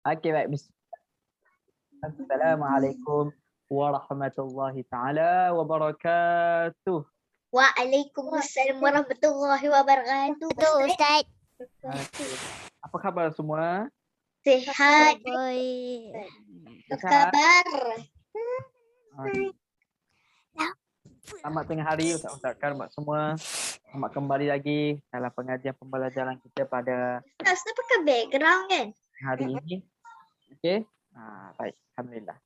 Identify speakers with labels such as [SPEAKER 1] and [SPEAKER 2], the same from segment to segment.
[SPEAKER 1] Okey, baik. Assalamualaikum warahmatullahi taala wabarakatuh.
[SPEAKER 2] Waalaikumsalam warahmatullahi wabarakatuh. Ustaz.
[SPEAKER 1] Apa khabar semua?
[SPEAKER 2] Sihat. Apa kabar?
[SPEAKER 1] Selamat tengah hari Ustaz-Ustazkan buat semua. Selamat kembali lagi dalam pengajian pembelajaran kita pada
[SPEAKER 2] Ustaz, pakai background kan?
[SPEAKER 1] hari ini. Okey. Baik, alhamdulillah.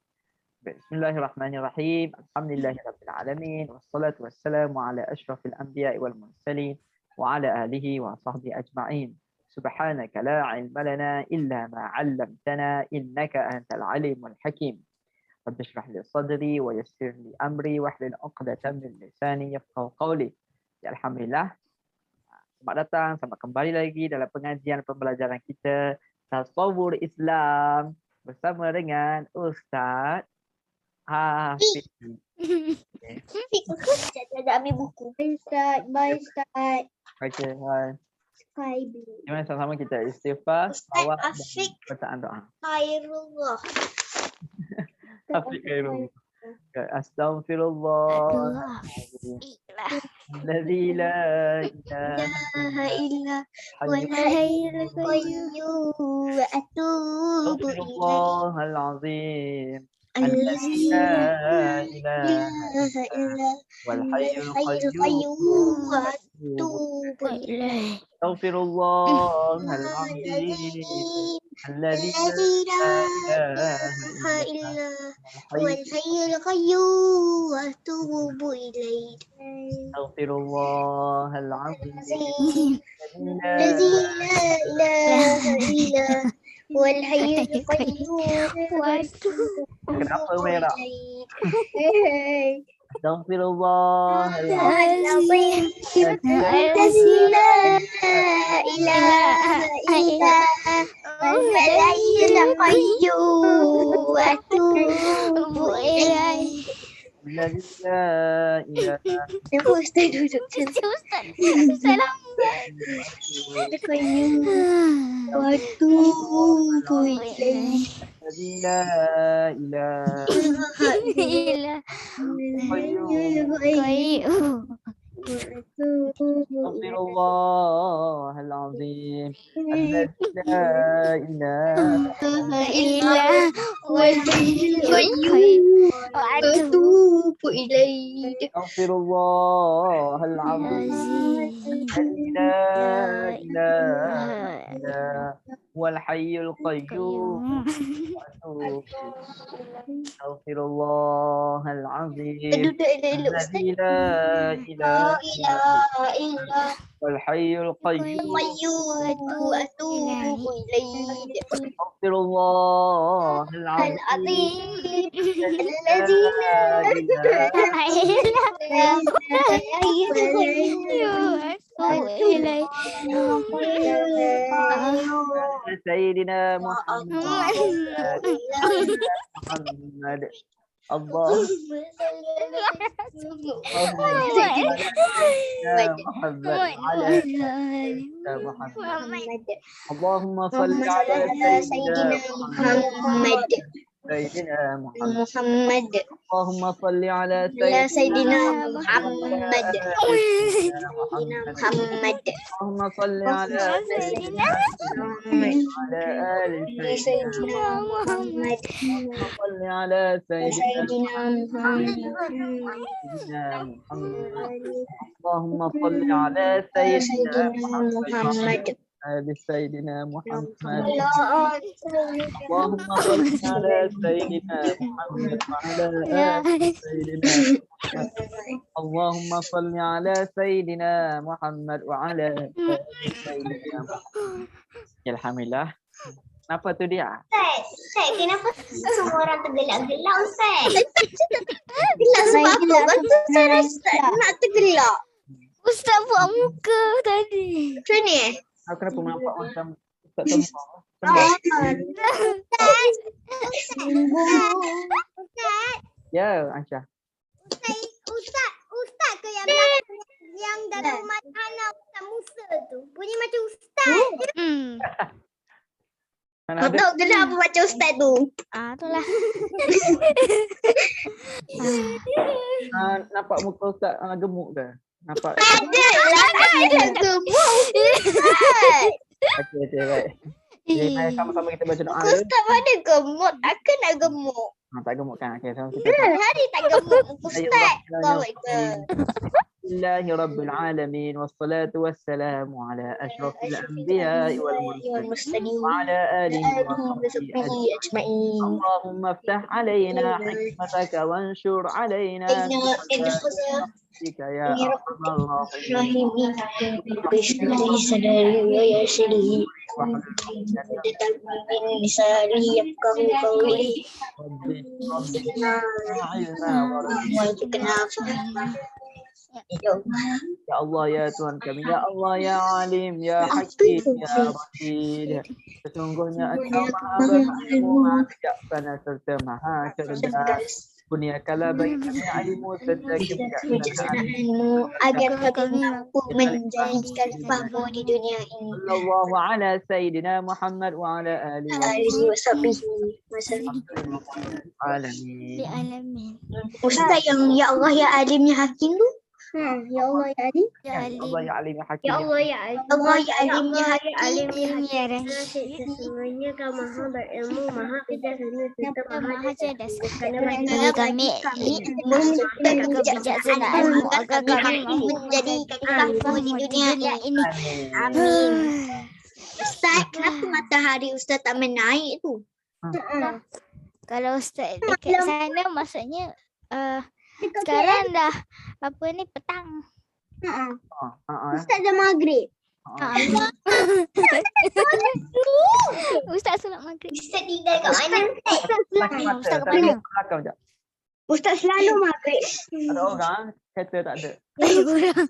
[SPEAKER 1] Bismillahirrahmanirrahim. Alhamdulillahirabbil alamin wassalatu wassalamu ala asyrafil anbiya'i wal mursalin wa ala alihi wa sahbihi ajma'in. Subhanaka la 'ilma lana illa ma 'allamtana innaka antal alimul hakim. Rabbi shrah li sadri wa yassir li amri wahlul 'uqdatam min lisani yafqahu qawli. Ya, alhamdulillah. Selamat datang, selamat kembali lagi dalam pengajian pembelajaran kita Tasawwur Islam bersama dengan Ustaz Hafiz.
[SPEAKER 2] Ustaz ada ambil buku. Ustaz, bye Ustaz.
[SPEAKER 1] Okey, hai.
[SPEAKER 2] Bye.
[SPEAKER 1] Jom sama-sama kita istighfar, selawat dan
[SPEAKER 2] Asyik.
[SPEAKER 1] bacaan doa.
[SPEAKER 2] Khairullah.
[SPEAKER 1] Hafiz khairullah. Astaghfirullah. Alladzi la ilaha
[SPEAKER 2] illa
[SPEAKER 1] huwal
[SPEAKER 2] hayyul qayyum wa atubu ilaihi.
[SPEAKER 1] Astaghfirullahal azim.
[SPEAKER 2] Alladzi
[SPEAKER 1] La
[SPEAKER 2] la
[SPEAKER 1] ilaha
[SPEAKER 2] ilaha
[SPEAKER 1] wal
[SPEAKER 2] illa
[SPEAKER 1] hayyul
[SPEAKER 2] hayyul
[SPEAKER 1] qayyum.
[SPEAKER 2] qayyum wa atubu ilaihi.
[SPEAKER 1] Astaghfirullahal azim. Alladzi la ilaha illa
[SPEAKER 2] wal hayyul qayyum wa atubu ilaihi.
[SPEAKER 1] Astaghfirullahal azim.
[SPEAKER 2] الذي لا إله إلا هو الحي القيوم
[SPEAKER 1] Kenapa merah?
[SPEAKER 2] إليه.
[SPEAKER 1] Astaghfirullahal
[SPEAKER 2] العظيم الذي لا إله إلا هو الحي القيوم وأتوب إليه.
[SPEAKER 1] الذي لا إله
[SPEAKER 2] Ustaz duduk salam. Watubu ilaih.
[SPEAKER 1] الذي لا إله أستغفر الله العظيم الذي لا إله
[SPEAKER 2] إلا هو الحي القيوم وأتوب إليه.
[SPEAKER 1] أستغفر الله العظيم الذي لا إله إلا هو الحي القيوم أستغفر الله العظيم الذي لا إله
[SPEAKER 2] إلا
[SPEAKER 1] والحي القيوم
[SPEAKER 2] وأتوب إليه.
[SPEAKER 1] أستغفر الله العظيم
[SPEAKER 2] الذي لا إله إلا
[SPEAKER 1] سيدنا محمد اللهم اللهم صل على سيدنا محمد اللهم صل على
[SPEAKER 2] سيدنا محمد
[SPEAKER 1] اللهم صل على سيدنا محمد وعلى آل سيدنا محمد صل على سيدنا محمد اللهم صل على سيدنا محمد سيدنا محمد اللهم صل على سيدنا محمد وعلى آل سيدنا محمد اللهم صل على سيدنا محمد وعلى آل سيدنا محمد. Alhamdulillah. Kenapa tu dia?
[SPEAKER 2] Ustaz, kenapa semua orang tergelak-gelak Ustaz? Gelak sebab apa? Kan Ustaz rasa nak tergelak. Ustaz buat muka tadi. Macam ni?
[SPEAKER 1] Aku kenapa nampak macam Ustaz tembak? Ya, Aisyah.
[SPEAKER 2] Ustaz ke yang dalam rumah Hana Ustaz Musa tu? Bunyi macam Ustaz.
[SPEAKER 1] Mana ada?
[SPEAKER 2] Tahu kenapa baca ustaz tu?
[SPEAKER 3] Itulah.
[SPEAKER 1] Nampak muka Ustaz gemuk ke? Nampak.
[SPEAKER 2] Ada lah, ada gemuk ustaz.
[SPEAKER 1] Okey, baik. Okay, mari sama-sama kita baca doa
[SPEAKER 2] Muka
[SPEAKER 1] dulu.
[SPEAKER 2] ustaz mana gemuk? Takkan nak gemuk?
[SPEAKER 1] Tak gemuk kan? Okey, sama kita.
[SPEAKER 2] Hari tak gemuk muka ustaz. Kau itu.
[SPEAKER 1] Bismillahirrahmanirrahim. Wassalatu wassalamu ala asyrafil anbiya'i wal mursalin wa ala alihi wa sahbihi ajma'in. Allahumma iftah alaina hikmataka wanshur alaina rahmatika ya arhamar rahimin. Ya Allah ya Tuhan kami, ya Allah ya Alim, ya Hakim, ya Wakil. Sesungguhnya Engkau Maha Berhakmu, Maha Bijaksana serta Maha Cerdas. Kurniakanlah bagi kami ilmu serta kebijaksanaan
[SPEAKER 2] agar kami mampu menjadikan bahwa di dunia ini.
[SPEAKER 1] Sallallahu ala Sayyidina Muhammad wa ala alihi
[SPEAKER 3] Di alamin.
[SPEAKER 2] Ustaz yang ya Allah ya Alim ya Hakim tu. Ya Allah ya Alim.
[SPEAKER 3] Ya
[SPEAKER 1] Allah ya Alim ya Hakim.
[SPEAKER 2] Ya Allah ya Alim. Allah ya Alim ya Hakim.
[SPEAKER 3] Ya Rashid.
[SPEAKER 2] Sesungguhnya kau maha berilmu, maha bijaksana serta
[SPEAKER 3] Maha cerdas.
[SPEAKER 2] Bagi kami
[SPEAKER 3] kebijaksanaanmu agar kami
[SPEAKER 2] menjadikan bahwa di dunia ini.
[SPEAKER 3] Amin.
[SPEAKER 2] Ustaz, kenapa matahari Ustaz tak menaik tu?
[SPEAKER 3] Kalau Ustaz dekat sana maksudnya sekarang dah apa ni petang.
[SPEAKER 2] Ustaz dah maghrib.
[SPEAKER 3] Ustaz solat maghrib.
[SPEAKER 2] Ustaz tinggal kat mana?
[SPEAKER 3] Ustaz ke mana?
[SPEAKER 1] Belakang jap.
[SPEAKER 2] Ustaz selalu maghrib.
[SPEAKER 1] Ada orang, kereta tak ada.
[SPEAKER 3] Kurang.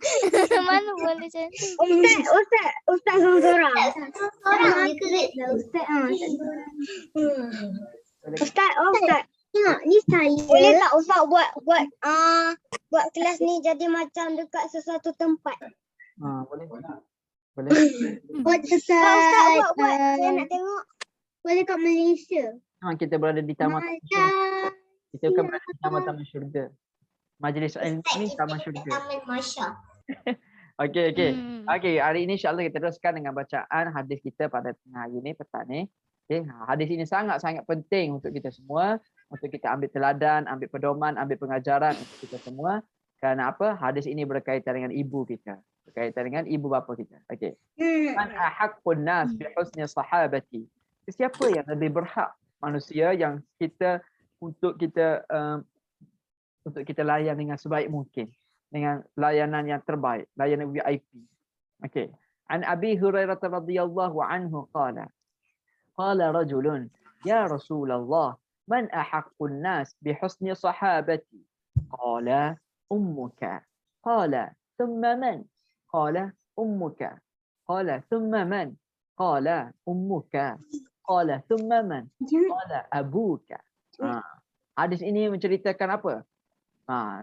[SPEAKER 3] Mana boleh macam tu?
[SPEAKER 2] Ustaz seorang-seorang. Ustaz. Tengok ni saya. Boleh tak Ustaz buat kelas ni jadi macam dekat sesuatu tempat.
[SPEAKER 1] Boleh.
[SPEAKER 2] Buat Ustaz. Saya nak tengok. Boleh kat Malaysia.
[SPEAKER 1] Kita berada di Taman Syurga. Kita bukan berada di Taman Syurga. Majlis ilmu ni Taman Syurga.
[SPEAKER 2] Taman Masya.
[SPEAKER 1] Okey. Okey, hari ini insya-Allah kita teruskan dengan bacaan hadis kita pada hari ini petang ni. Okey, hadis ini sangat-sangat penting untuk kita semua, untuk kita ambil teladan, ambil pedoman, ambil pengajaran untuk kita semua. Kerana apa? Hadis ini berkaitan dengan ibu kita, berkaitan dengan ibu bapa kita. Okey. Man ahaqqun nas bi husni sahabati. Siapa yang lebih berhak manusia yang kita untuk kita layan dengan sebaik mungkin, dengan layanan yang terbaik, layanan VIP. Okey. An Abi Hurairah radhiyallahu anhu qala rajulun ya Rasulullah man ahaqqun nas bi husni sahabati qala ummuka qala thumma man qala ummuka qala thumma man qala ummuka qala thumma man qala abuka. Hadis ini menceritakan apa?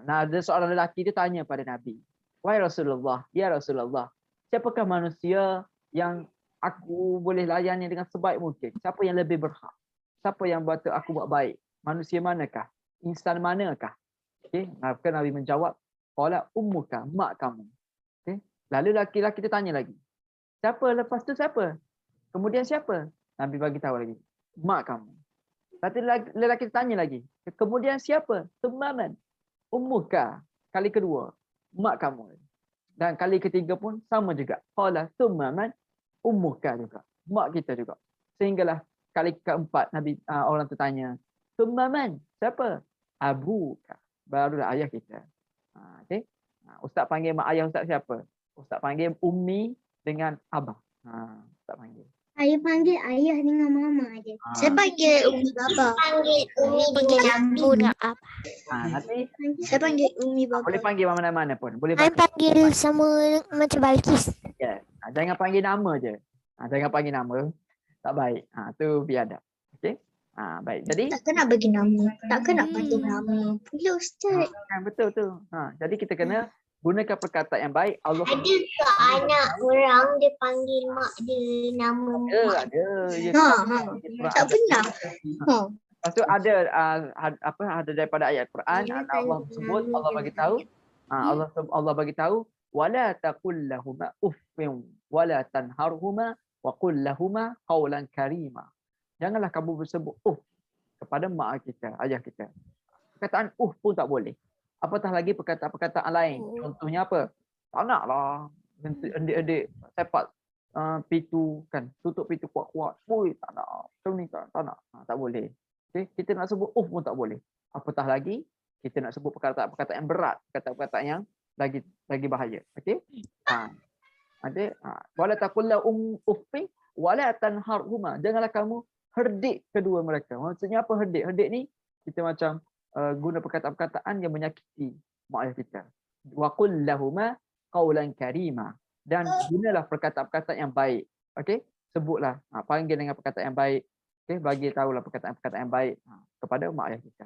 [SPEAKER 1] Ada seorang lelaki dia tanya pada Nabi, wahai Rasulullah, ya Rasulullah, siapakah manusia yang aku boleh layani dengan sebaik mungkin? Siapa yang lebih berhak? Siapa yang buat aku buat baik? Manusia manakah? Insan manakah? Okey, maka Nabi menjawab, qala ummuka, mak kamu. Okey. Lalu lelaki tu tanya lagi, siapa lepas tu siapa? Kemudian siapa? Nabi bagi tahu lagi, mak kamu. Tapi lelaki tanya lagi, kemudian siapa? Tumaman, ummuka. Kali kedua, mak kamu. Dan kali ketiga pun sama juga. Qala tumaman, ummuka juga. Mak kita juga. Sehinggalah kali keempat Nabi orang tu tanya, tumaman, siapa? Abuka. Barulah ayah kita. Okey. Ustaz panggil mak ayah Ustaz siapa? Ustaz panggil ummi dengan abah. Ustaz panggil.
[SPEAKER 2] Saya panggil ayah dengan mama aja. Saya panggil umi bapa. Panggil umi
[SPEAKER 3] Ibu dengan apa?
[SPEAKER 1] Nanti
[SPEAKER 2] Saya panggil umi bapa.
[SPEAKER 1] boleh panggil mana-mana pun. Boleh
[SPEAKER 3] Saya
[SPEAKER 1] panggil.
[SPEAKER 3] panggil sama macam Balkis.
[SPEAKER 1] Ya. Jangan panggil nama je. Jangan panggil nama. Tak baik. Tu biadab. Okey. Baik. Jadi
[SPEAKER 2] Takkan nak bagi nama. Takkan nak panggil nama. Pula Ustaz.
[SPEAKER 1] betul tu. Jadi kita kena Gunakan perkataan yang baik. Allah
[SPEAKER 2] Ada ke anak orang dia panggil mak dia nama mak?
[SPEAKER 1] ada. Ya,
[SPEAKER 2] Tak pernah.
[SPEAKER 1] Lepas tu ada ada daripada ayat Quran Allah sebut, Allah bagi tahu Allah bagi tahu wala taqul lahumā uffin wala tanharhumā wa qul lahumā qawlan karīmā. Janganlah kamu bersebut kepada mak kita, ayah kita. Perkataan pun tak boleh. Apatah lagi perkataan lain. Contohnya apa? Tak naklah adik-adik sepak pintu kan, tutup pintu kuat-kuat. Oi, tak nak. Macam ni tak nak. Tak boleh. Okay? Kita nak sebut pun tak boleh. Apatah lagi kita nak sebut perkataan yang berat, perkataan yang lagi bahaya. Okey? Ada wala taqullahu uffin wala tanharhuma. Janganlah kamu herdik kedua mereka. Maksudnya apa herdik? Herdik ni kita macam guna perkataan-perkataan yang menyakiti mak ayah kita. Wa qul lahumā qawlan karīmā. Dan gunalah perkataan-perkataan yang baik. Okey? Sebutlah, panggil dengan perkataan yang baik. Okey, bagi tahulah perkataan-perkataan yang baik kepada mak ayah kita.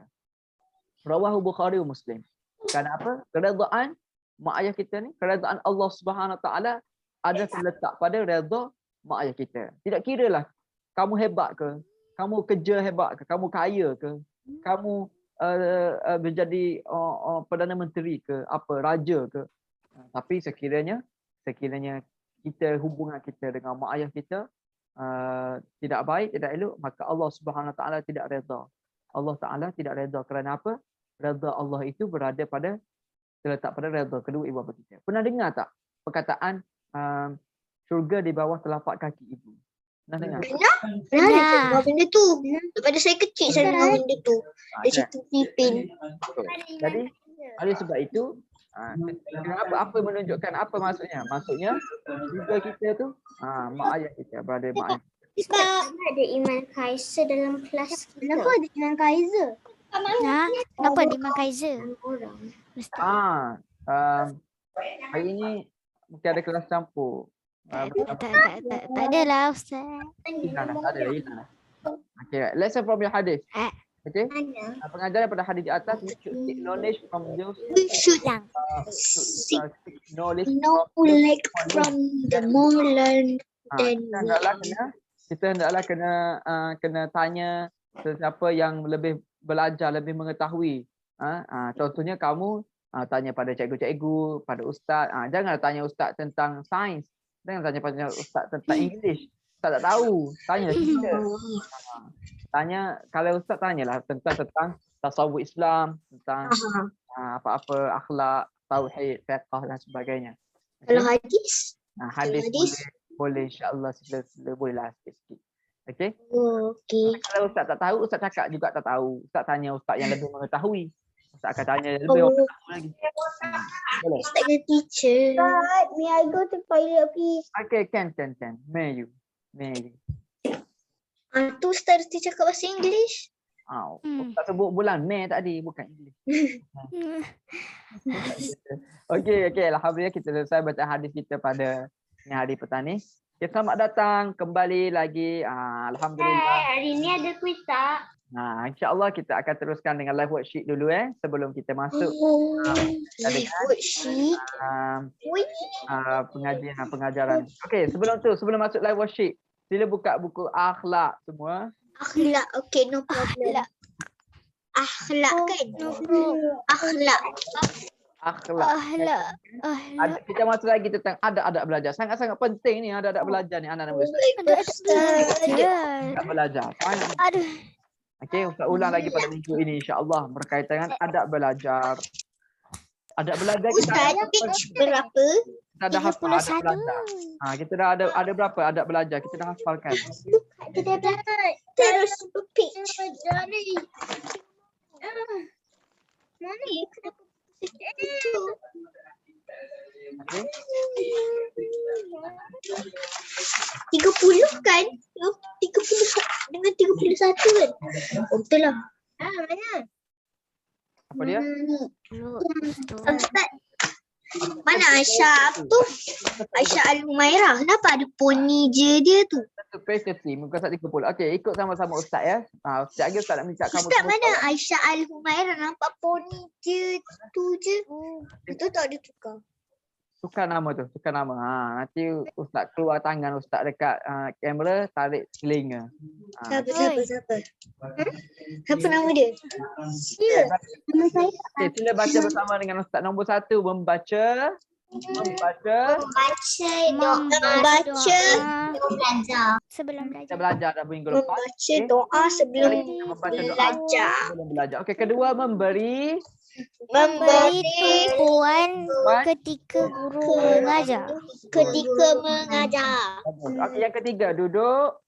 [SPEAKER 1] Rawahu Bukhari wa Muslim. Kenapa? Keredaan mak ayah kita ni, keredaan Allah Subhanahu Wa Taala ada terletak pada redha mak ayah kita. Tidak kiralah kamu hebat ke, kamu kerja hebat ke, kamu kaya ke, kamu menjadi Perdana Menteri ke, apa raja ke. Tapi sekiranya kita hubungan kita dengan mak ayah kita tidak baik, tidak elok, maka Allah Subhanahu Wa Taala tidak redha. Allah Taala tidak redha kerana apa? Redha Allah itu terletak pada redha kedua ibu bapa kita. Pernah dengar tak perkataan syurga di bawah telapak kaki ibu? Pernah dengar?
[SPEAKER 2] Pernah dengar benda tu. Daripada saya kecil saya dengar benda tu. Dari situ Pipin.
[SPEAKER 1] Jadi oleh sebab itu apa menunjukkan apa maksudnya? Maksudnya syurga kita tu mak ayah kita, berada mak ayah.
[SPEAKER 2] Sebab ada Iman Kaiser dalam kelas kita.
[SPEAKER 3] Kenapa ada Iman Kaiser? Kenapa ada Iman Kaiser?
[SPEAKER 1] Hari ni mungkin ada kelas campur.
[SPEAKER 3] Tak adalah Ustaz.
[SPEAKER 1] Tak ada. Okay, right. Lesson from your hadith. Okay. Pengajaran pada hadis di atas, we should take knowledge from those.
[SPEAKER 2] We should seek knowledge from the more learned than
[SPEAKER 1] kita hendaklah kena tanya sesiapa yang lebih belajar, lebih mengetahui. Contohnya kamu tanya pada cikgu-cikgu, pada ustaz. Janganlah tanya ustaz tentang sains. Jangan tanya pada ustaz tentang English. Ustaz tak tahu. Tanya kita. Tanya, kalau ustaz tanyalah tentang tasawuf Islam, tentang apa-apa akhlak, tauhid, fiqh dan sebagainya.
[SPEAKER 2] Kalau hadis?
[SPEAKER 1] Hadis boleh insya-Allah sila bolehlah sikit-sikit. Okey?
[SPEAKER 2] Okey.
[SPEAKER 1] Kalau ustaz tak tahu, ustaz cakap juga tak tahu. Ustaz tanya ustaz yang lebih mengetahui. Ustaz akan tanya lebih orang tahu lagi. Boleh.
[SPEAKER 2] Ustaz the teacher. Ustaz, may I go to toilet please?
[SPEAKER 1] Okay, can. May you.
[SPEAKER 2] Tu Ustaz cakap bahasa English.
[SPEAKER 1] Ustaz sebut bulan Mei tadi, bukan English. Okey, alhamdulillah kita selesai baca hadis kita pada hari petang ni. Selamat datang kembali lagi. Alhamdulillah.
[SPEAKER 2] Hari ni ada kuis tak?
[SPEAKER 1] InsyaAllah kita akan teruskan dengan live worksheet dulu sebelum kita masuk
[SPEAKER 2] Live worksheet.
[SPEAKER 1] pengajaran. Okey, sebelum masuk live worksheet, sila buka buku akhlak semua.
[SPEAKER 2] Akhlak, okey, no problem. Akhlak kan? No problem. Akhlak.
[SPEAKER 1] Kita masuk lagi tentang adab belajar. Sangat-sangat penting ni adab belajar ni anak-anak muda. Adab belajar. Okey, Ustaz ulang lagi pada minggu ini insya-Allah berkaitan dengan adab belajar. Adab belajar kita
[SPEAKER 2] Ustaz, page berapa?
[SPEAKER 1] Kita dah hafal adab belajar. Kita dah ada berapa adab belajar? Kita dah hafalkan.
[SPEAKER 2] Kita dah terus page. Mana kenapa?
[SPEAKER 1] Okey.
[SPEAKER 2] 30 kan? 30 dengan 31 kan? Betul lah. Mana?
[SPEAKER 1] Apa dia?
[SPEAKER 2] Ustaz. Mana Aisyah tu? Aisyah Al-Humairah. Kenapa ada poni je dia tu?
[SPEAKER 1] Page 30, muka surat 30. Okey, ikut sama-sama Ustaz ya. Sekejap lagi Ustaz nak minta kamu.
[SPEAKER 2] Ustaz mana Aisyah Al-Humairah nampak poni je tu je. Itu tak ada tukar.
[SPEAKER 1] Tukar nama tu, tukar nama. Nanti Ustaz keluar tangan Ustaz dekat kamera, tarik telinga.
[SPEAKER 2] Siapa? Siapa nama dia? Nama saya.
[SPEAKER 1] Okay, sila baca bersama dengan Ustaz. Nombor 1, membaca
[SPEAKER 3] sebelum
[SPEAKER 1] kita
[SPEAKER 3] belajar.
[SPEAKER 1] belajar dah minggu lepas.
[SPEAKER 2] Membaca doa sebelum
[SPEAKER 1] belajar. Sebelum belajar. Okey, kedua memberi
[SPEAKER 3] Memberi tumpuan ketika guru mengajar.
[SPEAKER 1] Okey, yang ketiga duduk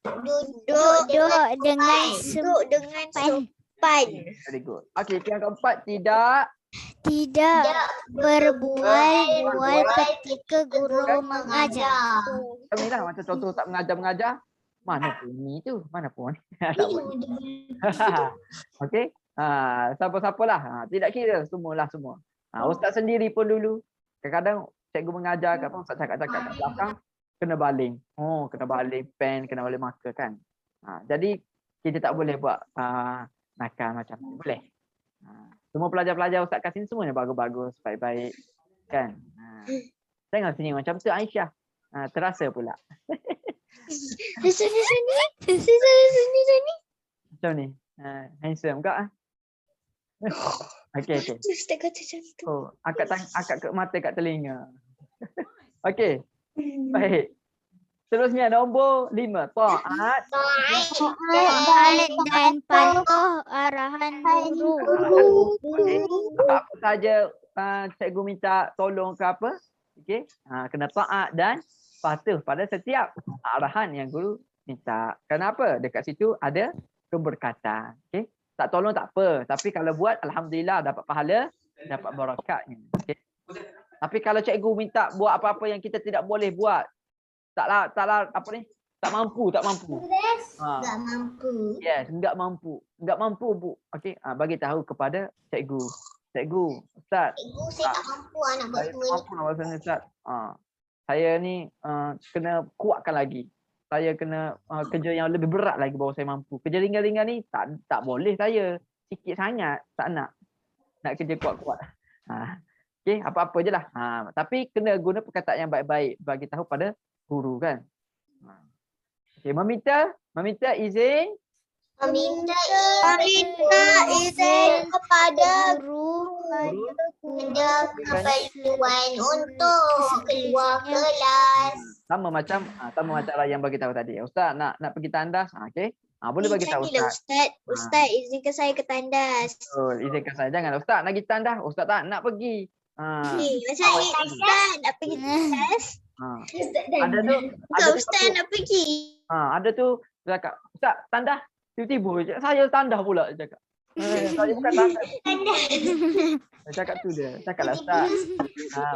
[SPEAKER 3] Duduk dengan
[SPEAKER 2] sopan.
[SPEAKER 1] very good. Okey, yang keempat tidak
[SPEAKER 3] berbual ketika guru mengajar.
[SPEAKER 1] ni lah macam contoh tak mengajar. Mana pun ni tu, mana pun. Tak boleh. Okey. Siapa-siapalah. Tidak kira semua. Ustaz sendiri pun dulu. Kadang-kadang cikgu mengajar kat Ustaz cakap-cakap kat belakang kena baling. Kena baling pen, kena baling marker kan. Jadi kita tak boleh buat nakal macam tu. Boleh. Semua pelajar-pelajar Ustaz kat sini semuanya bagus-bagus, baik-baik kan. Tengok sini macam tu Aisyah. Terasa pula.
[SPEAKER 2] Sini.
[SPEAKER 1] Macam ni. Handsome kak. Okey.
[SPEAKER 2] Ustaz kata macam tu.
[SPEAKER 1] Angkat ke mata kat telinga. Okey. Baik. Seterusnya nombor 5. Taat
[SPEAKER 3] Dan patuh arahan guru.
[SPEAKER 1] Okey. Apa saja cikgu minta tolong ke apa? Okey. Kena taat dan patuh pada setiap arahan yang guru minta. Kenapa? Dekat situ ada keberkatan. Okey. Tak tolong tak apa, tapi kalau buat alhamdulillah dapat pahala, dapat barakatnya. Okey. Tapi kalau cikgu minta buat apa-apa yang kita tidak boleh buat, tak mampu.
[SPEAKER 2] Tak mampu.
[SPEAKER 1] Yes, enggak mampu Bu. Okey, bagi tahu kepada cikgu. Cikgu, Ustaz.
[SPEAKER 2] Cikgu, saya tak mampu nak buat semua ni.
[SPEAKER 1] Mampu nak buat semua ni, Ustaz. Saya ni kena kuatkan lagi. Saya kena kerja yang lebih berat lagi baru saya mampu. Kerja ringan-ringan ni tak boleh saya. Sikit sangat tak nak. Nak kerja kuat-kuat. Okey, apa-apa je lah. Tapi kena guna perkataan yang baik-baik bagi tahu pada guru kan. Okey, meminta izin.
[SPEAKER 2] Meminta izin kepada guru ada keperluan untuk keluar kelas.
[SPEAKER 1] Sama macam yang bagi tahu tadi. Ustaz nak pergi tandas. Okey. Boleh bagi tahu Ustaz.
[SPEAKER 2] Ustaz izinkan saya ke tandas.
[SPEAKER 1] Izinkan saya. Jangan Ustaz nak pergi tandas. Ustaz tak nak pergi.
[SPEAKER 2] Macam Ustaz nak pergi tandas.
[SPEAKER 1] Ada tu.
[SPEAKER 2] Ustaz nak pergi.
[SPEAKER 1] Ada tu cakap, Ustaz tandas. Tiba-tiba saya tandas pula dia cakap. Saya bukan tandas. Saya cakap tu dia. Cakaplah Ustaz.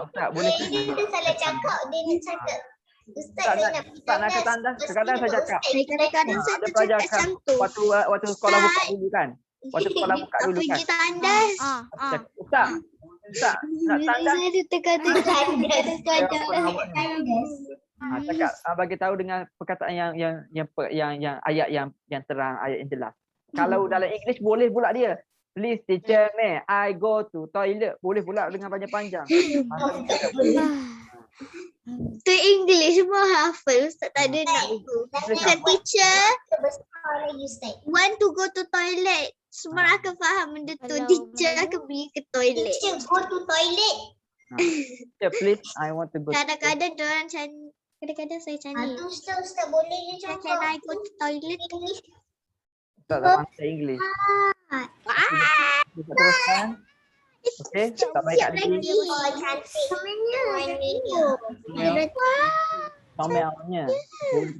[SPEAKER 1] Ustaz boleh ke?
[SPEAKER 2] Dia salah cakap. Dia nak cakap. Ustaz saya nak pergi
[SPEAKER 1] tandas. Kadang-kadang saya cakap.
[SPEAKER 2] Kadang-kadang saya
[SPEAKER 1] pelajar
[SPEAKER 2] cakap macam tu.
[SPEAKER 1] Waktu sekolah buka dulu kan. Waktu sekolah buka dulu kan.
[SPEAKER 2] Pergi tandas.
[SPEAKER 1] Ustaz nak tandas.
[SPEAKER 2] Saya terkata tandas.
[SPEAKER 1] Cakap bagi tahu dengan perkataan yang ayat yang terang, ayat yang jelas. Kalau dalam English boleh pula dia. Please teacher, may I go to toilet. Boleh pula dengan panjang-panjang.
[SPEAKER 2] Tu English semua hafal. Ustaz tak ada nak tu. Teacher want to go to toilet. Semua akan faham benda tu. Teacher akan pergi ke toilet. Teacher go to toilet.
[SPEAKER 1] Please, I want to go.
[SPEAKER 2] Kadang-kadang diorang macam kadang-kadang saya cari. Ustaz boleh je cakap. Can I go to toilet?
[SPEAKER 1] Ustaz tak faham English. Kita teruskan. Okey, tak baik kat sini.
[SPEAKER 2] Cantik.
[SPEAKER 1] Somelnya.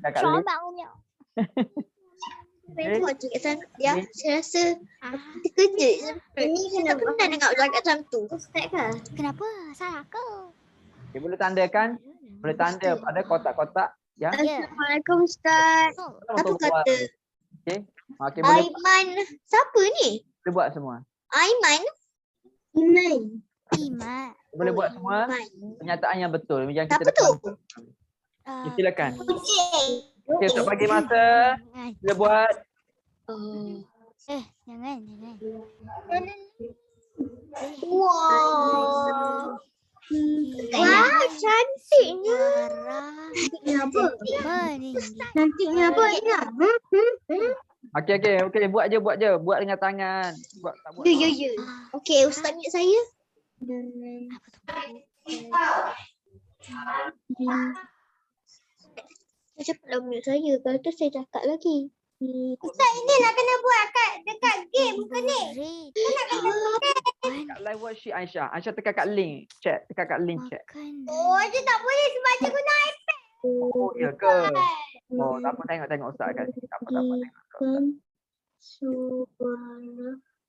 [SPEAKER 1] Cakap lagi.
[SPEAKER 2] Tengok cakap macam ya, saya rasa terkejut. Ini kena pernah dengar cakap macam tu. Ustaz ke?
[SPEAKER 3] Kenapa? Salah ke?
[SPEAKER 1] Okay, boleh tandakan? Boleh tanda pada kotak-kotak. Ya.
[SPEAKER 2] Assalamualaikum Ustaz. Apa kata?
[SPEAKER 1] Okey. Okey, boleh.
[SPEAKER 2] Aiman. Siapa ni?
[SPEAKER 1] Boleh buat semua.
[SPEAKER 2] Aiman.
[SPEAKER 3] Iman.
[SPEAKER 1] Boleh buat semua pernyataan yang betul. Yang kita
[SPEAKER 2] Siapa tu?
[SPEAKER 1] Okay, silakan.
[SPEAKER 2] Kucing.
[SPEAKER 1] Okey, untuk bagi masa. Kita buat.
[SPEAKER 3] Jangan.
[SPEAKER 2] Wow. Wah, cantiknya.
[SPEAKER 3] Cantiknya apa?
[SPEAKER 2] Cantiknya apa ya?
[SPEAKER 1] Okey, buat je. Buat dengan tangan. Buat tak buat.
[SPEAKER 2] Ya. Okey, Ustaz ingat saya. Cepatlah mute saya. Kalau tu saya cakap lagi. Ustaz, ini nak kena buat dekat game bukan ni?
[SPEAKER 1] Kat live worksheet Aisyah. Aisyah tekan kat link chat.
[SPEAKER 2] Oh, dia tak boleh sebab dia guna iPad.
[SPEAKER 1] Oh, ya ke? Oh, tak apa tengok Ustaz kat sini. Tak apa tengok.
[SPEAKER 2] Suara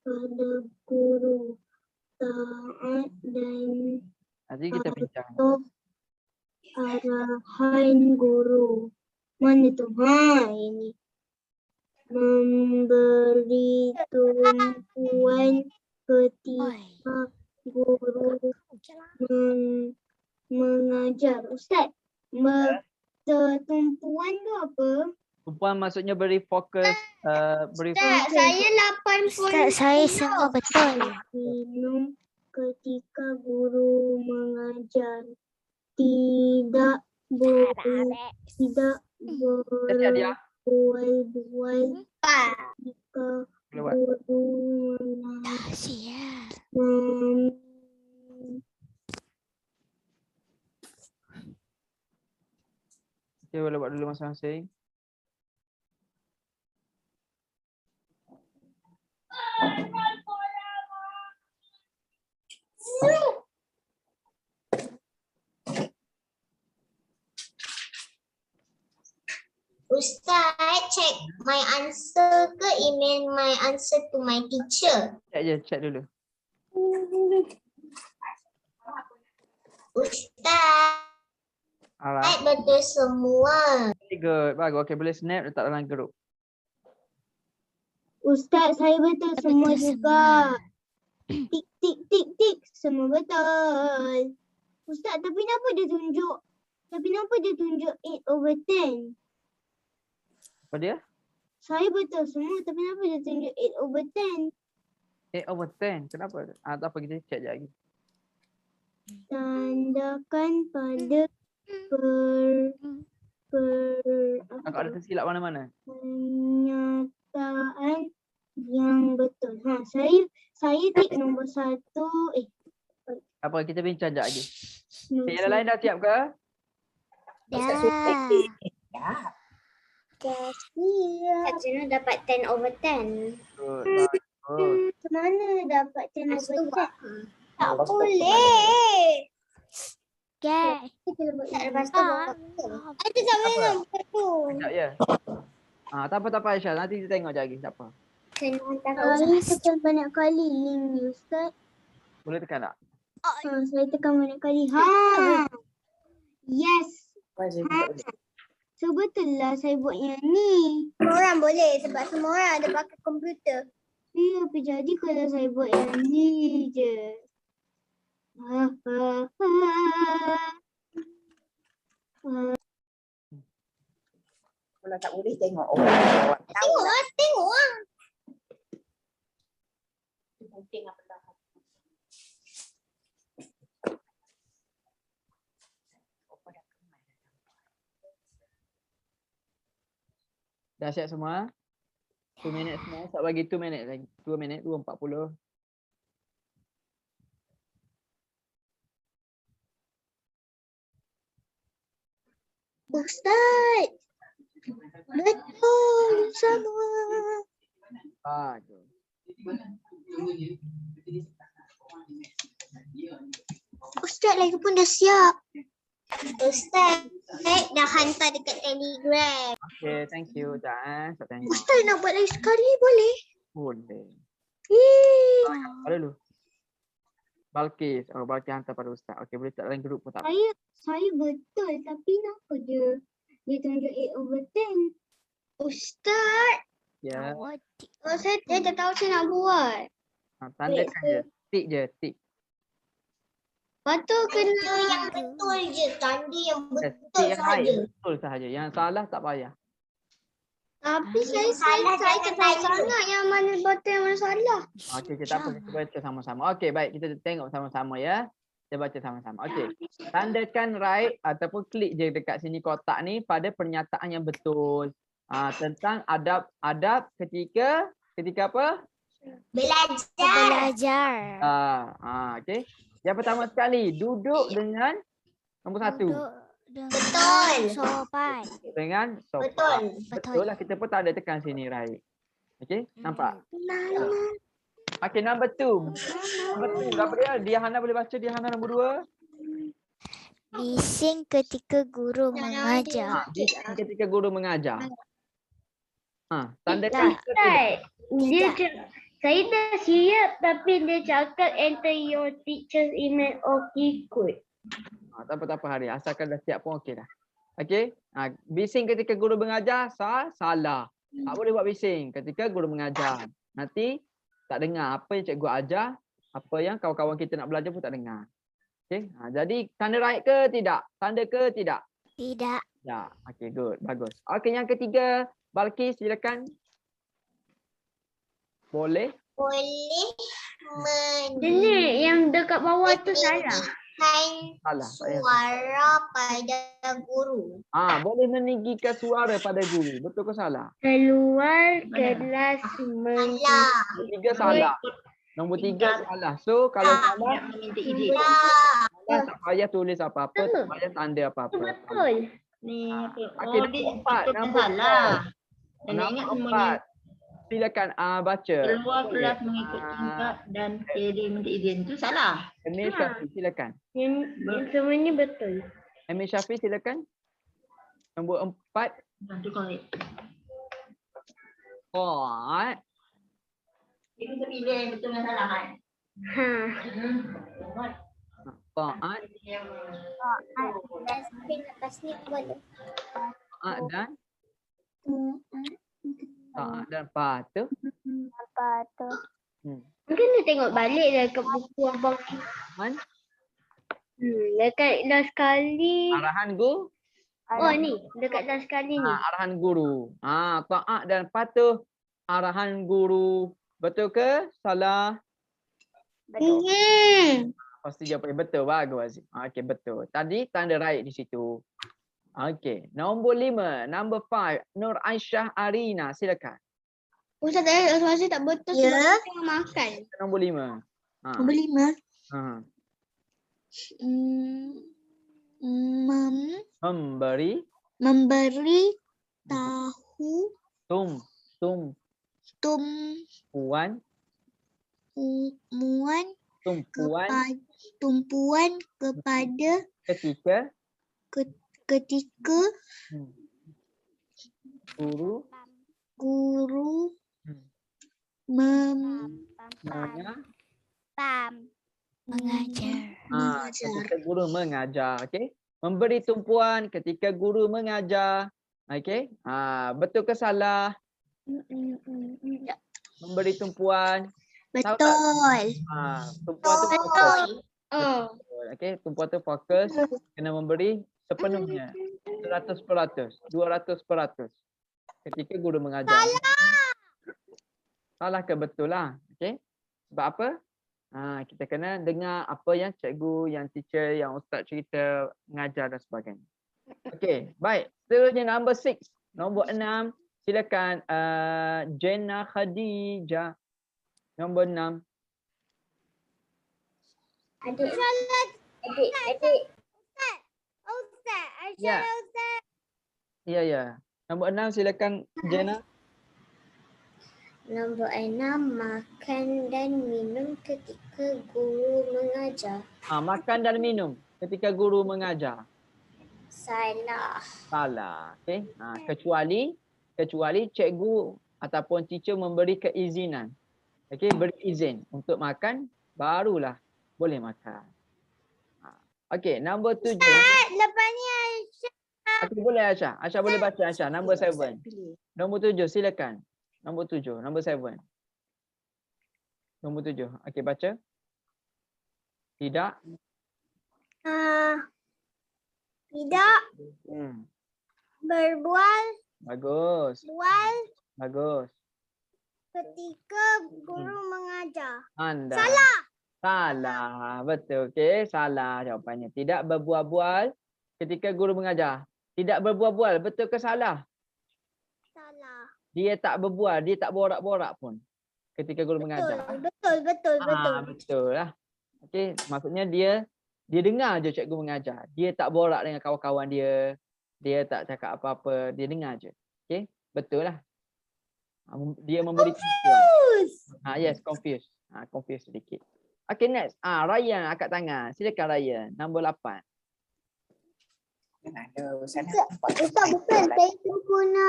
[SPEAKER 2] pada guru, taat dan
[SPEAKER 1] Nanti kita bincang.
[SPEAKER 2] arahan guru. Mana tu? Ini. Memberi tumpuan ketika guru mengajar. Ustaz, tumpuan tu apa?
[SPEAKER 1] Tumpuan maksudnya beri fokus.
[SPEAKER 2] Ustaz, saya 8
[SPEAKER 3] Ustaz, saya semua betul.
[SPEAKER 2] minum ketika guru mengajar. Tidak boleh
[SPEAKER 1] Siap dia.
[SPEAKER 2] berbual-bual ketika guru
[SPEAKER 3] Siap.
[SPEAKER 1] Okay, boleh buat dulu masing-masing.
[SPEAKER 2] Ustaz, check my answer ke email my answer to my teacher.
[SPEAKER 1] Check dulu.
[SPEAKER 2] Ustaz,
[SPEAKER 1] Alright.
[SPEAKER 2] betul semua.
[SPEAKER 1] Very good. Bagus. Okay, boleh snap letak dalam grup.
[SPEAKER 2] Ustaz, saya betul semua juga. Tik, semua betul. Ustaz, tapi kenapa dia tunjuk 8/10?
[SPEAKER 1] Apa dia?
[SPEAKER 2] Saya betul semua, tapi kenapa dia tunjuk 8/10?
[SPEAKER 1] 8/10. Kenapa? Tak apa, kita check je lagi.
[SPEAKER 2] Tandakan pada
[SPEAKER 1] Kakak ada tersilap mana-mana?
[SPEAKER 2] pernyataan yang betul. Saya tik nombor 1.
[SPEAKER 1] Apa, kita bincang je lagi. Okay, yang lain dah siap ke?
[SPEAKER 2] Kak Jana dapat 10/10.
[SPEAKER 1] Good. Bagus.
[SPEAKER 2] Mana dapat 10/10? Tak boleh.
[SPEAKER 3] Okay.
[SPEAKER 2] Lepas tu ada tak boleh nombor tu.
[SPEAKER 1] Sekejap ya. Tak apa Aisyah. Nanti kita tengok je lagi. Tak apa.
[SPEAKER 2] Kena hantar tekan banyak kali link ni Ustaz.
[SPEAKER 1] Boleh tekan tak?
[SPEAKER 2] Saya tekan banyak kali. Yes. So betul lah saya buat yang ni. Semua orang boleh sebab semua orang ada pakai komputer. Ya, apa jadi kalau saya buat yang ni je?
[SPEAKER 4] Kalau tak boleh tengok
[SPEAKER 2] Tengok lah.
[SPEAKER 4] penting apa dah.
[SPEAKER 1] Dah siap semua? 2 minit semua. Tak bagi 2 minit lagi. 2 minit, 2:40.
[SPEAKER 2] Ustaz. Betul sama.
[SPEAKER 1] Bagus.
[SPEAKER 2] Ustaz lagi pun dah siap. Ustaz dah hantar dekat Telegram.
[SPEAKER 1] Okay, thank you. Dah, saya tengok.
[SPEAKER 2] Ustaz nak buat lagi sekali boleh?
[SPEAKER 1] Boleh.
[SPEAKER 2] Hii.
[SPEAKER 1] Ada dulu. Balkis. Balkis hantar pada Ustaz. Okay, boleh tak dalam grup pun tak apa.
[SPEAKER 2] Saya betul tapi kenapa dia tunjuk 8/10? Ustaz.
[SPEAKER 1] Ya.
[SPEAKER 2] Saya tak tahu saya nak buat.
[SPEAKER 1] Tandakan je. Tik je. Tik.
[SPEAKER 2] Lepas tu kena yang betul je. Tanda yang betul
[SPEAKER 1] Tik yang baik. Betul sahaja. Yang salah tak payah.
[SPEAKER 2] Tapi saya tak tahu sangat yang mana betul yang mana salah.
[SPEAKER 1] Okey, kita tak apa. Kita baca sama-sama. Okey, baik. Kita tengok sama-sama ya. Kita baca sama-sama. Okey. Tandakan right ataupun klik je dekat sini kotak ni pada pernyataan yang betul. Tentang adab ketika apa?
[SPEAKER 2] Belajar.
[SPEAKER 1] Okey. Yang pertama sekali, duduk dengan nombor 1.
[SPEAKER 3] Duduk dengan
[SPEAKER 2] Betul.
[SPEAKER 3] sopan.
[SPEAKER 1] Dengan sopan.
[SPEAKER 2] Betul.
[SPEAKER 1] Betul lah, kita pun tak ada tekan sini right. Okey, nampak? Okey, number 2. Number 2, apa dia? Diahana boleh baca, Diahana nombor 2.
[SPEAKER 3] Bising ketika guru mengajar.
[SPEAKER 1] Bising ketika guru mengajar. Tandakan
[SPEAKER 2] Saya dah siap tapi dia cakap enter your teacher's email or ikut.
[SPEAKER 1] Tak apa hari. Asalkan dah siap pun okey dah. Okey. Bising ketika guru mengajar, salah. Tak boleh buat bising ketika guru mengajar. Nanti tak dengar apa yang cikgu ajar, apa yang kawan-kawan kita nak belajar pun tak dengar. Okey. Jadi tanda right ke tidak? Tanda ke tidak?
[SPEAKER 3] Tidak.
[SPEAKER 1] Ya. Okey, good. Bagus. Okey, yang ketiga, Balqis silakan. Boleh.
[SPEAKER 2] Ini yang dekat bawah tu salah.
[SPEAKER 1] Salah.
[SPEAKER 2] Suara pada guru.
[SPEAKER 1] Boleh meninggikan suara pada guru. Betul ke salah?
[SPEAKER 2] Keluar kelas
[SPEAKER 1] Nombor 3 salah. Nombor 3 salah. So kalau salah,
[SPEAKER 4] Minta izin.
[SPEAKER 1] tak payah tulis apa-apa, tak payah tanda apa-apa.
[SPEAKER 2] Betul.
[SPEAKER 4] Ni apa?
[SPEAKER 1] Okey,
[SPEAKER 4] dia
[SPEAKER 1] nombor 4.
[SPEAKER 4] kita salah. Kena ingat
[SPEAKER 1] Nombor
[SPEAKER 4] semuanya.
[SPEAKER 1] 4. Silakan baca.
[SPEAKER 4] Keluar kelas mengikut tingkat dan tiada minta izin. Itu salah.
[SPEAKER 1] Emil Syafiq silakan.
[SPEAKER 2] Yang semuanya betul.
[SPEAKER 1] Emil Syafiq silakan. Nombor 4.
[SPEAKER 4] Itu korek.
[SPEAKER 1] Alright.
[SPEAKER 4] Kita bisa pilih yang betul dan salah kan?
[SPEAKER 1] Taat
[SPEAKER 2] Lepas ni boleh.
[SPEAKER 1] dan taat dan patuh.
[SPEAKER 3] Apa tu?
[SPEAKER 2] Mungkin dia tengok balik dekat buku abang.
[SPEAKER 1] Man,
[SPEAKER 2] Dekat last kali.
[SPEAKER 1] arahan guru.
[SPEAKER 2] Oh ni, dekat last kali ni.
[SPEAKER 1] Arahan guru. Taat dan patuh arahan guru. Betul ke? Salah? Pasti jawapan betul. Bagus. Okey, betul. Tadi tanda right di situ. Okey. Nombor 5. Number 5. Nur Aisyah Arina. Silakan.
[SPEAKER 2] Ustaz saya tak betul sebab saya tengah makan.
[SPEAKER 1] Nombor 5.
[SPEAKER 2] Nombor 5.
[SPEAKER 1] Memberi
[SPEAKER 2] Tahu
[SPEAKER 1] tumpuan
[SPEAKER 2] kepada
[SPEAKER 1] ketika guru
[SPEAKER 3] Mengajar.
[SPEAKER 1] ketika guru mengajar. Okey. Memberi tumpuan ketika guru mengajar. Okey. Betul ke salah? Memberi tumpuan.
[SPEAKER 2] Betul.
[SPEAKER 1] Tumpuan tu fokus. Okey, tumpuan tu fokus. Kena memberi sepenuhnya. 100%, 200%. Ketika guru mengajar. Salah ke betul lah. Okey. Sebab apa? Kita kena dengar apa yang cikgu, yang teacher, yang ustaz cerita, mengajar dan sebagainya. Okey, baik. Seterusnya number 6. Nombor 6. Silakan Jenna Khadijah. Nombor 6.
[SPEAKER 2] Adik. Ustaz.
[SPEAKER 1] Ya. Ya. Nombor 6 silakan Jenna.
[SPEAKER 2] Nombor 6, makan dan minum ketika guru mengajar.
[SPEAKER 1] Makan dan minum ketika guru mengajar. Salah. Okey. Kecuali cikgu ataupun teacher memberi keizinan. Okey, beri izin untuk makan, barulah boleh makan. Okey, nombor 7.
[SPEAKER 2] Lepas ni Aisyah.
[SPEAKER 1] Okey, boleh Aisyah. Aisyah boleh baca Aisyah. Nombor 7. Nombor 7 silakan. Nombor 7, nombor 7. Nombor 7. Okey, baca. Tidak.
[SPEAKER 2] Tidak berbual.
[SPEAKER 1] Bagus.
[SPEAKER 2] Bual
[SPEAKER 1] Bagus.
[SPEAKER 2] ketika guru mengajar.
[SPEAKER 1] Anda.
[SPEAKER 2] Salah.
[SPEAKER 1] Salah. Betul. Okey, salah jawapannya. Tidak berbual-bual ketika guru mengajar. Tidak berbual-bual. Betul ke salah?
[SPEAKER 2] Salah.
[SPEAKER 1] Dia tak berbual, dia tak borak-borak pun ketika guru mengajar.
[SPEAKER 2] Betul.
[SPEAKER 1] Betul lah. Okey, maksudnya dia dengar je cikgu mengajar. Dia tak borak dengan kawan-kawan dia. Dia tak cakap apa-apa, dia dengar je. Okey, betul lah. Dia memberi pengakuan. Yes, confused. Confused sedikit. Okay, next. Ryan angkat tangan. Silakan Ryan. Nombor 8.
[SPEAKER 2] Ustaz, bukan. Saya guna